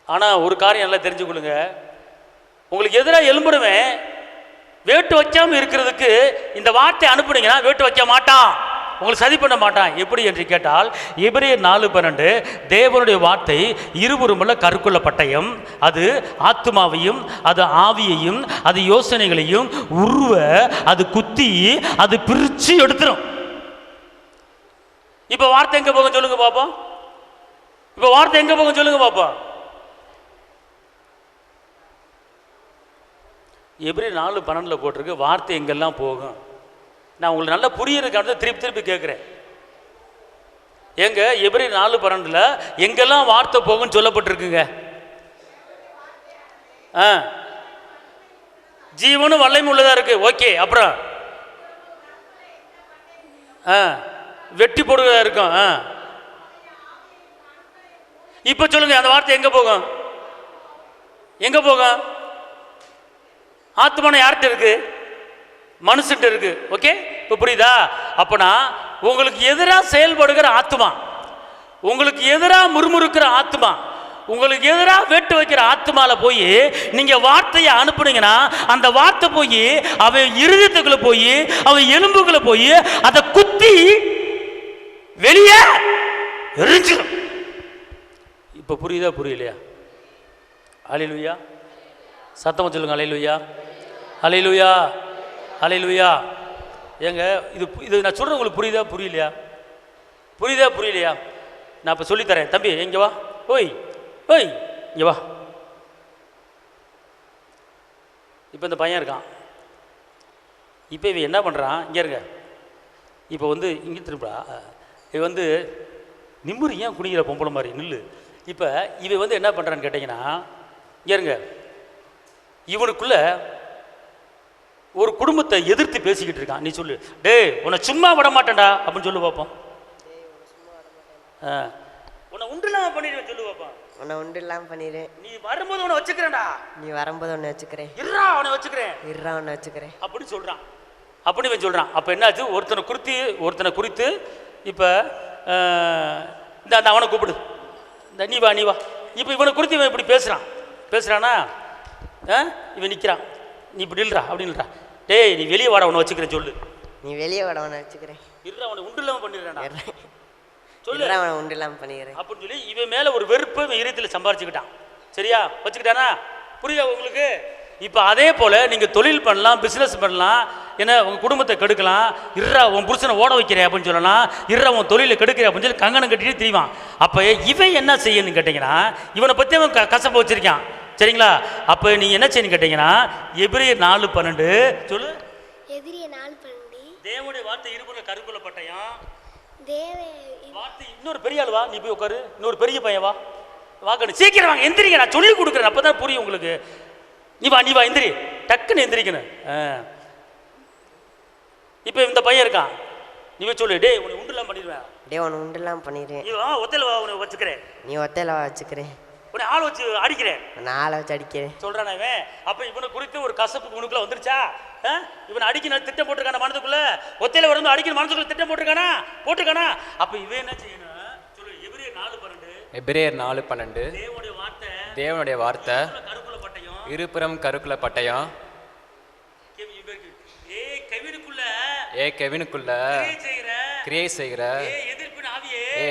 ஆனால் ஒரு காரியம் நல்லா தெரிஞ்சுக்கொள்ளுங்க, உங்களுக்கு எதிராக எழும்புடுவேன் வேட்டு வைக்காமல் இருக்கிறதுக்கு இந்த வார்த்தை அனுப்புனீங்கன்னா வேட்டு வைக்க மாட்டான், உங்களுக்கு சதி பண்ண மாட்டான். எப்படி என்று கேட்டால் எபிரேயர் 4:12 தேவனுடைய வார்த்தை இருபுறமுள்ள கருக்குள்ள பட்டயம், அது ஆத்துமாவையும் அது ஆவியையும் அது யோசனைகளையும் உருவ அது குத்தி அது பிரித்து எடுத்துரும். இப்போ வார்த்தை எங்கே போகும் சொல்லுங்க பாப்போம்? இப்போ வார்த்தை எங்கே போகும் சொல்லுங்க பாப்போம்? எபிரேயர் 4:12 போட்டிருக்கு வார்த்தை எங்கெல்லாம் போகும். நான் உங்களுக்கு நல்லா புரியறதுக்கான திருப்பி திருப்பி கேட்குறேன். எங்க எபிரேயர் 4:12 எங்கெல்லாம் வார்த்தை போகும்னு சொல்லப்பட்டிருக்குங்க? ஜீவனும் வல்லமை உள்ளதா இருக்கு. ஓகே, அப்புறம் வெட்டி போடுவதா இருக்கும். இப்ப சொல்லுங்க, அந்த வார்த்தை எங்க போகும்? எங்க போகும்? ஆத்மான யார்கிட்ட இருக்கு? மனுஷன்ட்ட இருக்கு. ஓகே, இப்போ புரியுதா? அப்பனா உங்களுக்கு எதிராக செயல்படுகிற ஆத்மா, உங்களுக்கு எதிராக முறுமுறுக்கிற ஆத்மா, உங்களுக்கு எதிராக வெட்டு வைக்கிற ஆத்மால போய் நீங்க வார்த்தையை அனுப்புனீங்கன்னா அந்த வார்த்தை போய் அவ இருதயத்துக்குள்ள போய் அவ எலும்புக்குள்ள போய் அதை குத்தி வெளியே எரிஞ்சிடும். இப்ப புரியுதா புரியலையா? அல்லேலூயா. சத்தமா சொல்லுங்க, அல்லேலூயா, அல்லேலூயா, அல்லேலூயா. ஏங்க இது நான் சொல்கிறேன், உங்களுக்கு புரியுதா புரியலையா? புரியுதா புரியலையா? நான் இப்போ சொல்லித்தரேன். தம்பி இங்கே வா. ஓய் ஓய், இங்கே வா. இப்போ இந்த பையன் இருக்கான். இப்போ இவன் என்ன பண்ணுறான்? இங்கே இருங்க. இப்போ இங்கே திரும்பா. இவன் நிம்மதி ஏன் குனிகிற பொம்பளை மாதிரி நில்லு. இப்போ இவன் என்ன பண்ணுறான்னு கேட்டிங்கன்னா, இங்கே இருங்க, இவனுக்குள்ள ஒரு குடும்பத்தை எதிர்த்து பேசிக்கிட்டு இருக்கான். நீ சொல்லு, டேய் உன்னை சும்மா விட மாட்டேன்டா அப்படின்னு சொல்லு பார்ப்போம். உன்னை உண்டு இல்லாமல் பண்ணிடுவேன் சொல்லு பார்ப்போம். உன்னை உண்டு இல்லாமல் பண்ணிடுவேன். நீ வரும்போது உன்னை வச்சுக்கிறேன்டா. நீ வரும்போது உன்னை வச்சுக்கிறேன். இருறா உன்னை வச்சுக்கிறேன். இருறா உன்னை வச்சுக்கிறேன் அப்படின்னு சொல்கிறான். அப்படின்னு இவன் சொல்கிறான். அப்போ என்னாச்சு? ஒருத்தனை குறித்து இப்போ இந்த அவனை கூப்பிடு, இந்த நீ வா நீ வா. இப்போ இவனை குறித்து இவன் இப்படி பேசுகிறானா? இவன் நிற்கிறான். நீ இப்படி இல்லைடா அப்படின்னு. டேய் நீ வெளியே வாட, உன்னை வச்சுக்கிறேன் சொல்லு. நீ வெளியே வாட, உன்னை வச்சுக்கிறேன். இருடா அவனை உண்டு இல்லாமல் பண்ணிடுறேன்டா சொல்லு. அவனை உண்டு இல்லாமல் பண்ணிடுறேன் அப்படின்னு சொல்லி இவன் மேலே ஒரு வெறுப்பு இவன் இருதயத்தில் சம்பாரிச்சுக்கிட்டான். சரியா? வச்சுக்கிட்டானா? புரியுதா உங்களுக்கு? இப்போ அதே போல் நீங்கள் தொழில் பண்ணலாம், பிஸ்னஸ் பண்ணலாம், ஏன்னா உங்கள் குடும்பத்தை கெடுக்கலாம். இருறா உன் புருஷனை ஓட வைக்கிறேன் அப்படின்னு சொல்லலாம். இருறா உன் தொழிலை கெடுக்கிறேன் அப்படின்னு சொல்லி கங்கணம் கட்டிட்டு திரிவான். அப்போ இவன் என்ன செய்யணும்னு கேட்டிங்கன்னா, இவனை பற்றி அவன் கசப்பை வச்சிருக்கான். சரிங்களா? அப்போ நீங்கள் என்ன செய்யணும் கேட்டிங்கன்னா, எபிரேயர் 4:12 சொல்லு. எபிரேயர் 4:12 தேவனுடைய வார்த்தை இருபுற கருக்குள்ள பட்டயம். வார்த்தை இன்னொரு பெரிய ஆள் வா, நீ போய் உட்காரு. இன்னொரு பெரிய பையன் வா, வாக்கணும். சீக்கிரம் வாங்க, எந்திரிங்க, நான் சொல்லி கொடுக்குறேன், அப்போ தான் புரியும் உங்களுக்கு. நீ வா எந்திரி, டக்குன்னு எந்திரிக்கணும். இப்போ இந்த பையன் இருக்கான். நீ போய் சொல்லு, டே உன்னை உண்டுலாம் பண்ணிடுவேன். டே உன்னை உண்டுலாம் பண்ணிடுவேன். நீ ஒத்தையில் வா, உன்னை வச்சுக்கிறேன். நீ ஒத்தையில் வா, வச்சுக்கிறேன். உன்னை ஆள் வச்சு அடிக்கிறேன். நான் ஆளை வச்சு அடிக்கிறேன் சொல்கிறான் இவன். அப்போ இவனை குறித்து ஒரு கசப்பு உனக்குள்ள வந்துருச்சா? இவன் அடிக்கணும் திட்டம் போட்டிருக்கான மனதுக்குள்ள. ஒத்தையில் வரும்போது அடிக்கணும் மனதுக்குள்ள திட்டம் போட்டிருக்கானா? அப்போ இவன் என்ன செய்யணும் சொல்லு. எபிரேயர் 4:12 எபிரேயர் 4:12 தேவனுடைய வார்த்தை இருபுறம் கருக்குள்ள பட்டயம். கெவினுக்குள்ள கிரியை செய்கிற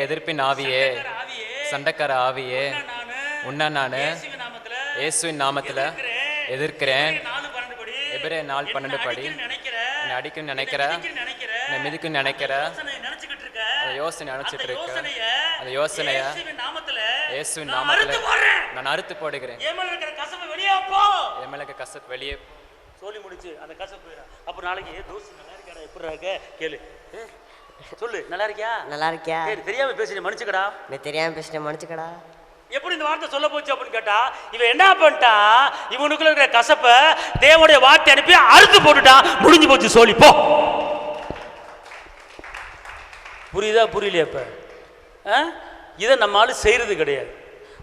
எதிர்ப்பின் ஆவியே, சண்டைக்கார ஆவியே, உன்னை நான் இயேசுவின் நாமத்தில் எதிர்க்கிறேன். எபிரேயர் 4:12 படி என்னை அடிக்கணும்னு நினைக்கிற, என்னை மிதிக்கணும்னு நினைக்கிற அந்த யோசனை நினைச்சிட்டு இருக்க, அந்த யோசனைய இயேசுவின் நாமத்தில் நான் அறுத்து போடுகிறேன். என் மேல இருக்கிற கசப்பு வெளியே போ. என் மேல இருக்க கசப்பு வெளியே சொல்லி முடிச்சு அந்த கசப்பு. அப்புறம் நாளைக்கு தோசை நல்லா இருக்கியாடா, எப்படி இருக்க கேளு, சொல்லு நல்லா இருக்கியா, நல்லா இருக்கியா, தெரியாம பேசிட்டு மன்னிச்சுக்கடா, நீ தெரியாம பேசிட்ட மன்னிச்சுக்கடா. எப்படி இந்த வார்த்தை சொல்ல போச்சு அப்படின்னு கேட்டா, இவன் என்ன பண்ணிட்டான், இவனுக்குள்ள இருக்கிற கசப்ப தேவனுடைய வார்த்தை அனுப்பி அறுத்து போட்டுட்டான். முடிஞ்சு போச்சு சொல்லி போ. புரியுதா புரியலையா? இப்ப இதை நம்மளால செய்யறது கிடையாது.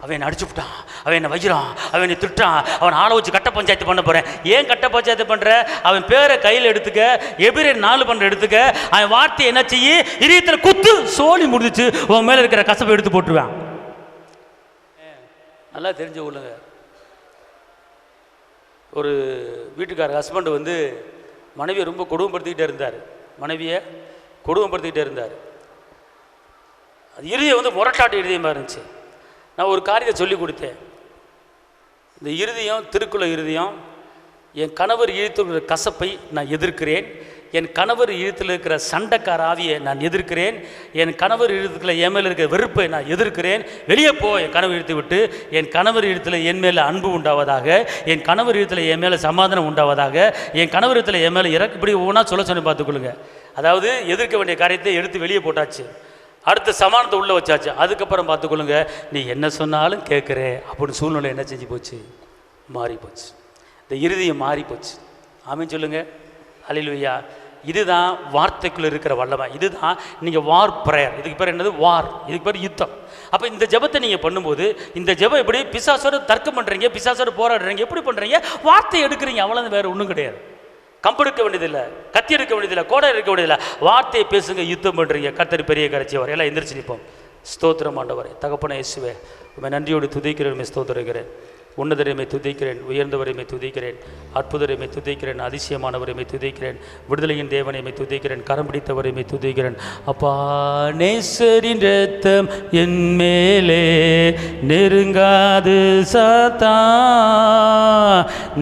அவன் என்ன அடிச்சு விட்டான், அவன் என்ன வைக்கிறான், அவன் என்ன திட்டான், அவன் ஆளை வச்சு கட்ட பஞ்சாயத்து பண்ண போறேன். ஏன் கட்ட பஞ்சாயத்து பண்ற? அவன் பேரை கையில் எடுத்துக்க, எபிரேயர் 4 எடுத்துக்க, அவன் வார்த்தை என்ன செய்ய, இதயத்தில் குத்து, சோழி முடிஞ்சிச்சு, உன் மேல இருக்கிற கசப்பை எடுத்து போட்டுருவான். நல்லா தெரிஞ்சு கொள்ளுங்க. ஒரு வீட்டுக்காரர் ஹஸ்பண்ட் வந்து மனைவியை ரொம்ப கொடுமைப்படுத்திக்கிட்டே இருந்தார். மனைவியை கொடுமைப்படுத்திக்கிட்டே இருந்தார். அது இருதயம் வந்து முரட்டாட்டு இருதயமாக இருந்துச்சு. நான் ஒரு காரியத்தை சொல்லி கொடுத்தேன். இந்த இருதயம், திருக்குள்ள இருதயம், என் கணவர் இழுத்துள்ள கசப்பை நான் எதிர்க்கிறேன், என் கணவர் இழுத்தில் இருக்கிற சண்டைக்கார ஆவியை நான் எதிர்க்கிறேன், என் கணவர் இழுத்துல என் மேலே இருக்கிற வெறுப்பை நான் எதிர்க்கிறேன். வெளியே போ, என் கணவர் இழுத்து விட்டு, என் கணவர் இழுத்தில் என் மேலே அன்பு உண்டாவதாக, என் கணவர் இழுத்தில் என் மேலே சமாதானம் உண்டாவதாக, என் கணவர் இழுத்தில் என் மேலே இப்படி ஒவ்வொன்றா சொல்ல சொல்லி பார்த்துக்கொள்ளுங்க. அதாவது எதிர்க்க வேண்டிய காரியத்தை எடுத்து வெளியே போட்டாச்சு, அடுத்த சமானத்தை உள்ளே வச்சாச்சு. அதுக்கப்புறம் பார்த்துக்கொள்ளுங்க, நீ என்ன சொன்னாலும் கேட்குறேன் அப்படின்னு சூழ்நிலை என்ன செஞ்சு போச்சு, மாறி போச்சு. இந்த இருதயம் மாறி போச்சு. ஆமீன் சொல்லுங்க. அல்லேலூயா. இதுதான் வார்த்தைக்குள்ள இருக்கிற வல்லமை. இதுதான் நீங்கள் வார் ப்ரேயர். இதுக்கு பேர் என்னது? வார். இதுக்கு பேர் யுத்தம். அப்போ இந்த ஜெபத்தை நீங்கள் பண்ணும்போது, இந்த ஜெபம் எப்படி பிசாசோடு தர்க்கம் பண்ணுறீங்க, பிசாசோடு போராடுறீங்க, எப்படி பண்ணுறீங்க? வார்த்தை எடுக்கிறீங்க, அவ்வளோ, வேறு ஒன்றும் கிடையாது. கம்பெடுக்க வேண்டியதில்லை, கத்தி எடுக்க வேண்டியதில்லை, கோடை எடுக்க வேண்டியதில்லை. வார்த்தையை பேசுங்க, யுத்தம் பண்ணுறீங்க. கர்த்தர் பெரிய கரைச்சியவர். எல்லாம் எந்திரிச்சு நிற்போம். ஸ்தோத்திரம் ஆண்டவரே. தகப்பனே இயேசுவே, உம்மை நன்றியோடு துதிக்கிறேன், ஸ்தோத்திரிக்கிறேன். உன்னதரைமை துதிக்கிறேன், உயர்ந்தவரைமை துதிக்கிறேன், அற்புதரைமை துதிக்கிறேன், அதிசயமானவரைமை துதிக்கிறேன், விடுதலையின் தேவனைமை துதிக்கிறேன், கரம் பிடித்தவரைமை துதிக்கிறேன். அப்பா, நேசரின் இரத்தம் என் மேலே நெருங்காது சாத்தா,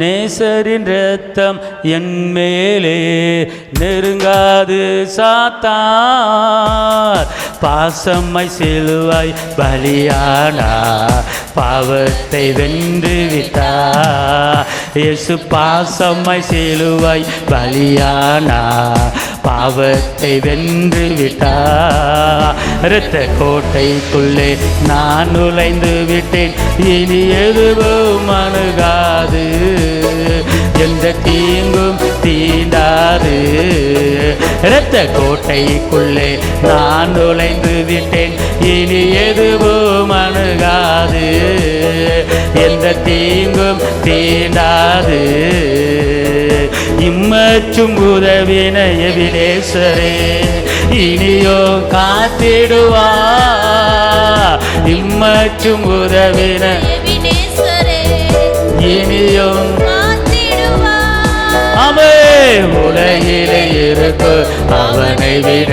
நேசரின் இரத்தம் என் மேலே நெருங்காது சாத்தா, பாசம்மை சிலுவாய் பலியானா, பாவத்தை வென்று விட்டா, இயேசு பாசம்மை சிலுவாய் பலியானா, பாவத்தை வென்று விட்டா, இரத்த கோட்டைக்குள்ளே நான் நுழைந்து விட்டேன், இனி எதுவும் அணுகாது, எந்த தீங்கும் தீண்டாது, இரத்த கோட்டைக்குள்ளே நான் நுழைந்து விட்டேன், இனி எதுவும் அணுகாது, எந்த தீங்கும் தீண்டாது, இம்மற்றும் உதவின எபினேசரே இனியோ காத்திடுவா, இம்மற்றும் உதவின எபினேசரே இனியோ காத்திடுவா, அவன் உலகிலே இருக்கு அவனை விட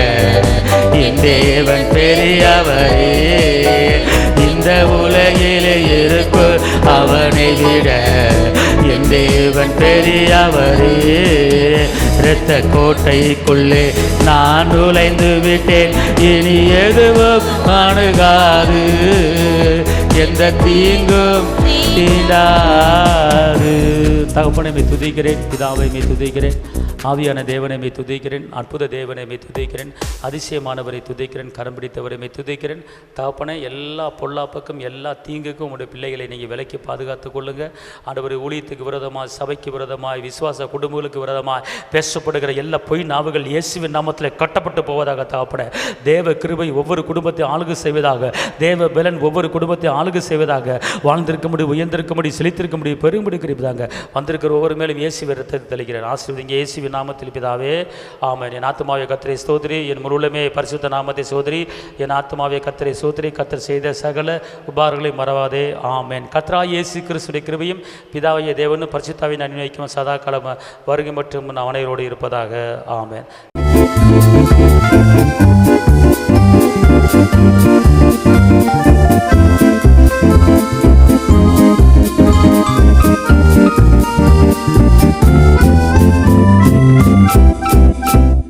என் தேவன் பெரியவரே, இந்த உலகிலே இருக்கு அவனை விட என் தேவன் பெரியவரே, இரத்த கோட்டைக்குள்ளே நான் நுழைந்து விட்டேன், இனி எதுவும் அணுகாது, எந்த தீங்கும் தீண்டாது. தகப்பனை மே துதிக்கிறேன், பிதாவை மே துதிக்கிறேன், ஆவியான தேவனை மே துதிக்கிறேன், அற்புத தேவனை மே துதிக்கிறேன், அதிசயமானவரை துதிக்கிறேன், கரம் பிடித்தவரை மே துதிக்கிறேன். தகப்பனை எல்லா பொல்லாப்புக்கும் எல்லா தீங்குக்கும் உங்களுடைய பிள்ளைகளை நீங்கள் விலக்கி பாதுகாத்து கொள்ளுங்க. ஆண்டவரை ஊழியத்துக்கு விரோதமாய், சபைக்கு விரோதமாய், விசுவாச குடும்பங்களுக்கு விரோதமாய் பேசப்படுகிற எல்லா பொய் நாவுகள் இயேசுவின் நாமத்தில் கட்டப்பட்டு போவதாக. தகப்பனை தேவ கிருபை ஒவ்வொரு குடும்பத்தை ஆளுகை செய்வதாக, தேவ பலன் ஒவ்வொரு குடும்பத்தை ஆளுகை செய்வதாக, வாழ்ந்திருக்க முடியும், உயர்ந்திருக்க முடியும், செழித்திருக்க முடியும், பெரும்படி கிடைப்பதாங்க. வந்திருக்கிற ஒவ்வொரு மேலும் இயேசுவை ரத்தத்தை தெளிக்கிறேன். ஆசீர்வதிங்க இயேசுவின் நாமத்தில் பிதாவே, ஆமென். என் ஆத்துமாவே கர்த்தரை ஸ்தோத்திரி, என் முழுமே பரிசுத்த நாமத்தை சோதரி, என் ஆத்துமாவே கர்த்தரை சோதரி, கர்த்தர் செய்த சகல உபாரங்களை மறவாதே, ஆமென். கர்த்தராகிய இயேசு கிறிஸ்துவின் கிருபையும் பிதாவாகிய தேவனும் பரிசுத்தாவின் அன்பினைக்கும் சதா காலம் வருகை மற்றும் அவனையோடு இருப்பதாக, ஆமென்.